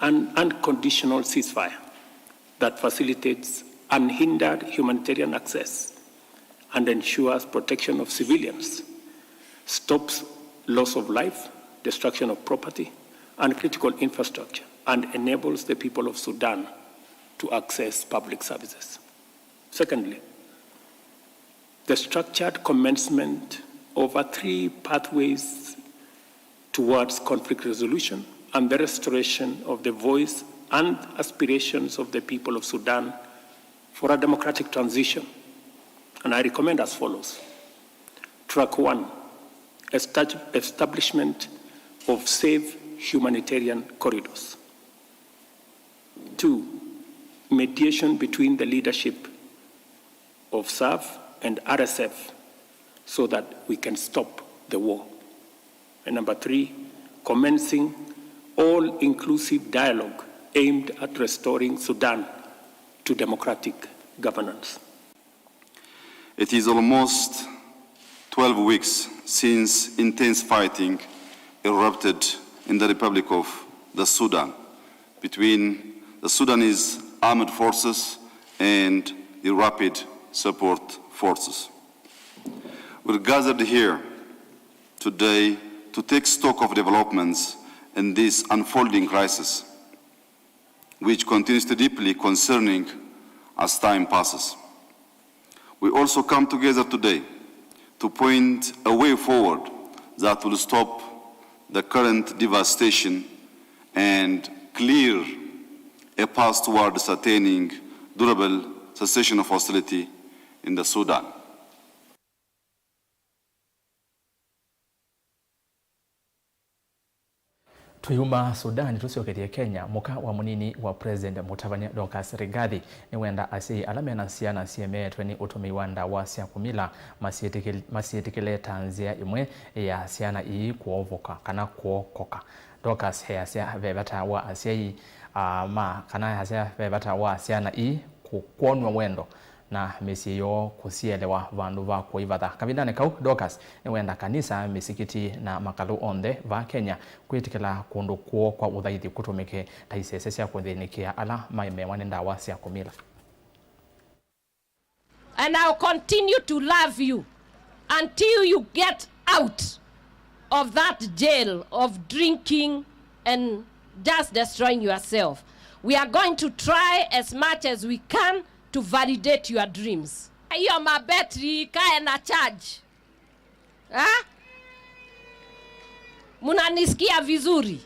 an unconditional ceasefire that facilitates unhindered humanitarian access and ensures protection of civilians, stops loss of life, destruction of property, and critical infrastructure, and enables the people of Sudan to access public services. Secondly, the structured commencement of 3 pathways towards conflict resolution and the restoration of the voice and aspirations of the people of Sudan for a democratic transition. And I recommend as follows. Track 1, establishment of safe humanitarian corridors. 2, mediation between the leadership of SAF and RSF so that we can stop the war. And number 3, commencing all-inclusive dialogue aimed at restoring Sudan to democratic governance. It is almost 12 weeks since intense fighting erupted in the Republic of the Sudan between the Sudanese armed forces and the Rapid Support Forces. We're gathered here today to take stock of developments in this unfolding crisis, which continues to deeply concerning as time passes. We also come together today to point a way forward that will stop the current devastation and clear a path towards attaining durable cessation of hostility in the Sudan. Tuyuma Sudan tusioketie Kenya muka wa munini wa President Mutavania Dorcas Rigathi ni wenda asi alame na siana CMA tweni utumi wanda wa sia kumila masietikele tanzia imwe ya siana ii kuovoka kana kuokoka. Dorcas hea sia vebata wa asiai ma kana hea sia vebata wa siana ii kuonwa wendo na mesi yo kusielewa vandu va kuivatha kavindane kau. Dorcas ni wenda kanisa misikiti na makalu onde va Kenya kwitikila kundu kuo kwa uthaithi kutumike taisese cia kuthinikia ala maimewa ni ndawa cia kumila. And I'll continue to love you until you get out of that jail of drinking and just destroying yourself. We are going to try as much as we can to validate your dreams. Hiyo mabetri kae na charge. Munanisikia vizuri?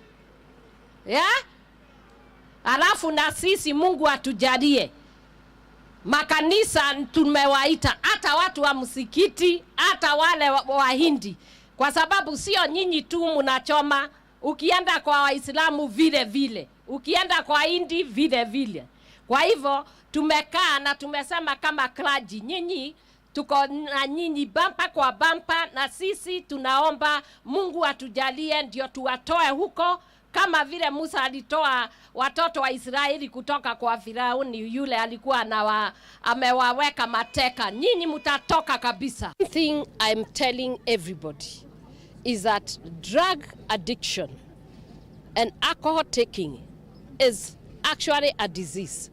Alafu na sisi Mungu atujalie. Makanisa tumewaita, hata watu wa msikiti, hata wale wahindi. Kwa sababu sio nyinyi tu munachoma, ukienda kwa Waislamu vile vile, ukienda kwa Hindi vile vile. Kwa hivyo tumekaa na tumesema kama clergy, nyinyi tuko na nyinyi bampa kwa bampa, na sisi tunaomba Mungu atujalie ndio tuwatoe huko kama vile Musa alitoa watoto wa Israeli kutoka kwa Firauni yule alikuwa amewaweka mateka. Nyinyi mutatoka kabisa. One thing I'm telling everybody is that drug addiction and alcohol taking is actually a disease.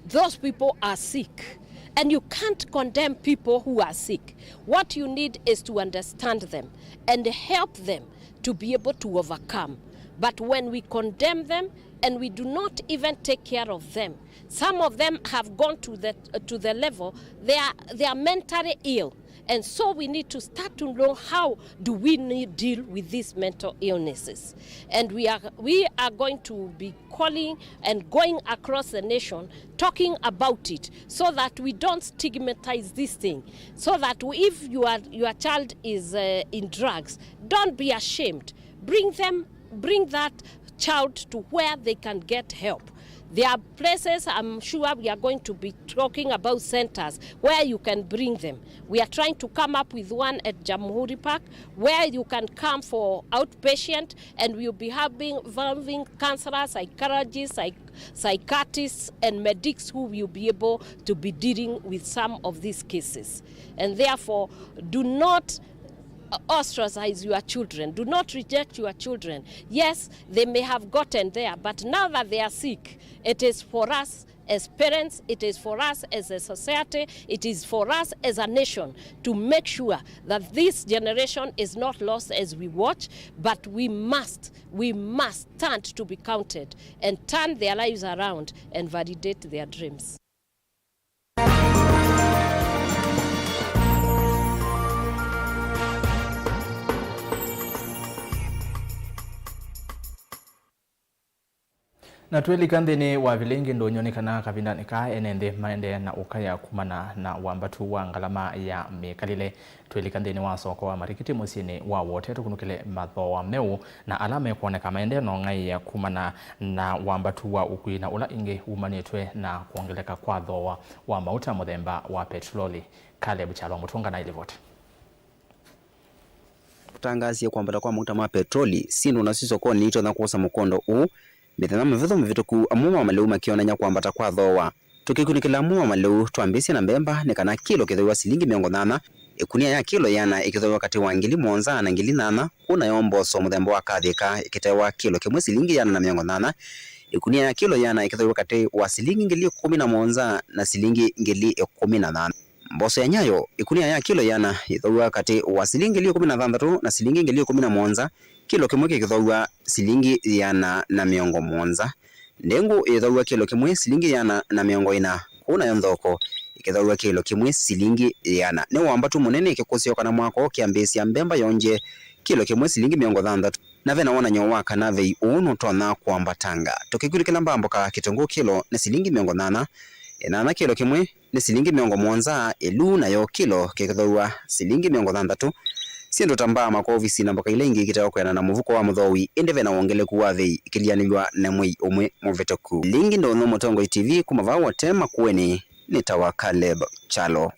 Those people are sick, and you can't condemn people who are sick. What you need is to understand them and help them to be able to overcome. But when we condemn them and we do not even take care of them, some of them have gone to the level they are mentally ill. And so we need to start to know how do we deal with these mental illnesses. And we are going to be calling and going across the nation talking about it so that we don't stigmatize this thing. So that if your child is in drugs, don't be ashamed. Bring that child to where they can get help. There are places, I'm sure we are going to be talking about centers where you can bring them. We are trying to come up with one at Jamhuri Park where you can come for outpatient, and we'll be involving counselors, psychologists, psychiatrists, and medics who will be able to be dealing with some of these cases. And therefore, do not ostracize your children. Do not reject your children. Yes, they may have gotten there, but now that they are sick, it is for us as parents, it is for us as a society, it is for us as a nation to make sure that this generation is not lost as we watch, but we must stand to be counted and turn their lives around and validate their dreams. Na tweli kanthini wa Vilingi ndonyonekana kavindani ka enende maende na ukaya kumana na wambatu wa ngalama ya mikalile. Tweli kanthini wa soko wa marikiti musini wa wote tukunukile matho wa meu na alame kuoneka maende no ngai ya kumana na wambatu wa ukui na ula ingi umanitwe na kuongeleka kwa dhoa wa mauta muthemba wa petroli. Kale buchalo mutunga na ilivote. Kutangasia kwamba kwa mauta ma petroli sinu na sisoko ni ito na kuosa mukondo u mithana mvitho mvituku amuma maleu makionanya kwambata kwa dhoa tukikunikila amuma maleu twambisia na mbemba nikana kilo kithiwa silingi 80 ikunia ya kilo yana ikithiwa kati wa ngili monza na ngili 8 kuna yomboso muthemba wa kathika ikitewa kilo kimwe silingi yana na 80 ikunia ya kilo yana ikithiwa kati wa silingi ngili 11 na silingi ngili 18 mboso ya nyayo ikunia ya kilo yana ithiwa kati wa silingi ngili 16 na silingi ngili 11 kilo kimwe kikithiwa silingi yana na 70 ndengu ithiwa kilo kimwe silingi yana na 40 kuna yonthoko ikithiwa kilo kimwe silingi yana ne wambatu munene ikikucio kana mwako kiambisia mbemba yonje kilo kimwe silingi 60 na vena wana nyowa kana vei uno tona kwambatanga tukikulikila mbamboka kitungu kilo ni silingi 80 na kilo kimwe ni silingi 70 elu nayo kilo kikithiwa silingi 60 siendo tambaa mako ofisi na mboka ile ingi kitao kwena na muvuko wa muthowi indeve na wongeleku wa thei ikilianilwa na mwei umwe muvetoku lingi ndo NZOMO Tongo TV kumava wote makueni nitawa Caleb Chalo.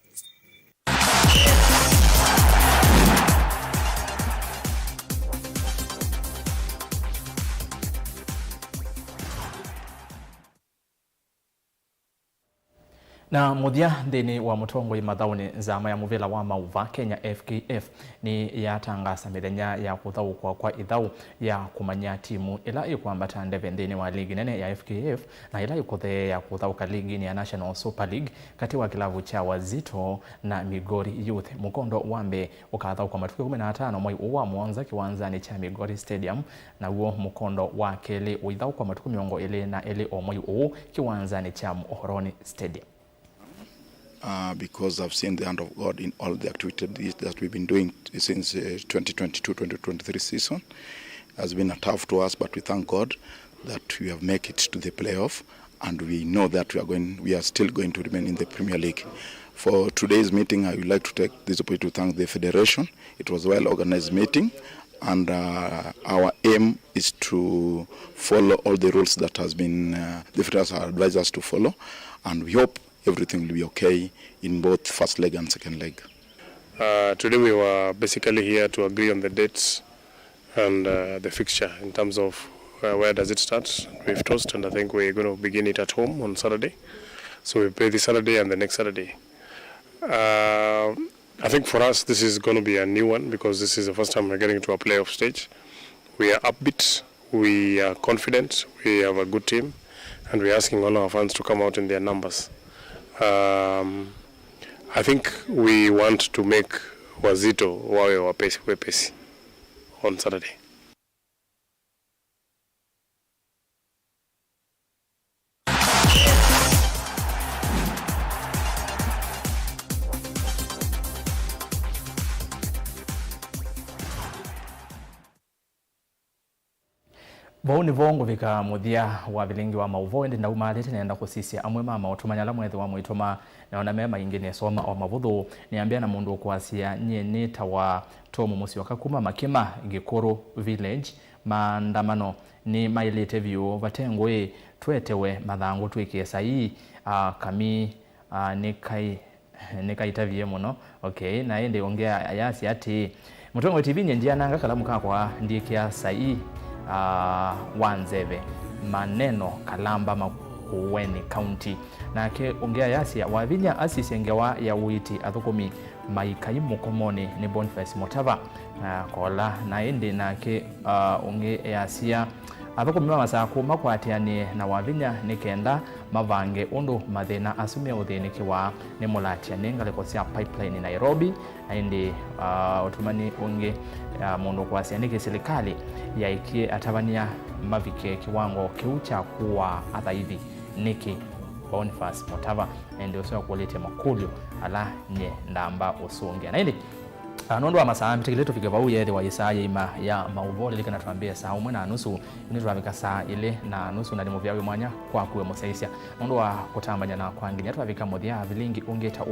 Na muthia thini wa mutongo imathauni nzama ya muvila wa Mauvoo Kenya FKF ni yatangasa mithenya ya kuthaukwa kwa ithau ya kumanya timu ila ikwambata ndeve thini wa ligi nene ya FKF na ila ikuthee ya kuthauka ligi ni ya National Super League kati wa kilavu cha Wazito na Migori Youth. Mukondo wambe ukathauka matuku 15 mwai uwa mwanza kiwanzani cha Migori Stadium na uo mukondo wa keli uithauka matuku 20 o mwai uo kiwanzani cha Muhoroni Stadium. Because I've seen the hand of God in all the activities that we've been doing since 2022-2023 season. It has been tough to us, but we thank God that we have made it to the playoff, and we know that we are still going to remain in the Premier League. For today's meeting, I would like to take this opportunity to thank the Federation. It was a well-organized meeting, and our aim is to follow all the rules that has been the Federation advised us to follow, and we hope everything will be okay in both first leg and second leg. Today we were basically here to agree on the dates and the fixture in terms of where does it start. We've tossed and I think we're going to begin it at home on Saturday. So we play this Saturday and the next Saturday. I think for us this is going to be a new one because this is the first time we're getting to a playoff stage. We are upbeat, we are confident, we have a good team, and we're asking all our fans to come out in their numbers. I think we want to make Wazito wawe wepesi on Saturday. Vau ni vongo vika muthia wa Vilingi wa Mauvoo ndi ndauma alete nenda kusisia amwe mama otumanyala mwethe wa mwitoma na ona mema ingine soma o Mauvoo niambia na mundu kwasia nyene tawa tomu musi wakakuma makima Gikuru village maandamano ni mailete view vatengwe twetewe mathangu twikie sai kami nikaitavie muno okay na ende ongea ayasi ati Mutongo TV nyendia nanga kalamu kakwa ndikia sai Wanzeve maneno Kalamba Makueni County na ke ongea yasi ya wavinya asisengewa ya uiti athukumi maikaimu komoni ni Boniface Motava kola na indi na ke onge yasia athoko mima masako makwatiani na wavinya nikenda mavange undu mathina asumia uthiniki wa ni mulatia ningaleko cia pipeline Nairobi na indi utumani ungi mundu kwasianiki serikali yaikie atavania mavike kiwango kiucha kuwa athaithi niki Boniface Mutava ndio sio kulete makulio ala nye ndamba usungia na indi nondo wa masaa mtikile tufike vau yethe wa Isaya ima ya Mauvoo likana tuambia saa 1:30 ni tuavika saa 4:30 na ndimo vyawe mwanya kwa kuwe musaisia nondo wa kutambanya na kwanginya tuavika muthia Vilingi ungeta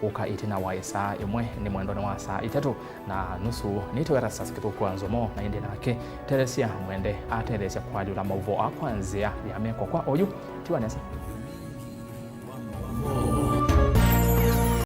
uka itina wa saa 1 ni mwendo wa saa 3:30 ni to ERASTUS kwa NZOMO na inde nake Teresia mwende ateresia kwa liula Mauvoo akwanzia ya meko kwa oyu tiwanesa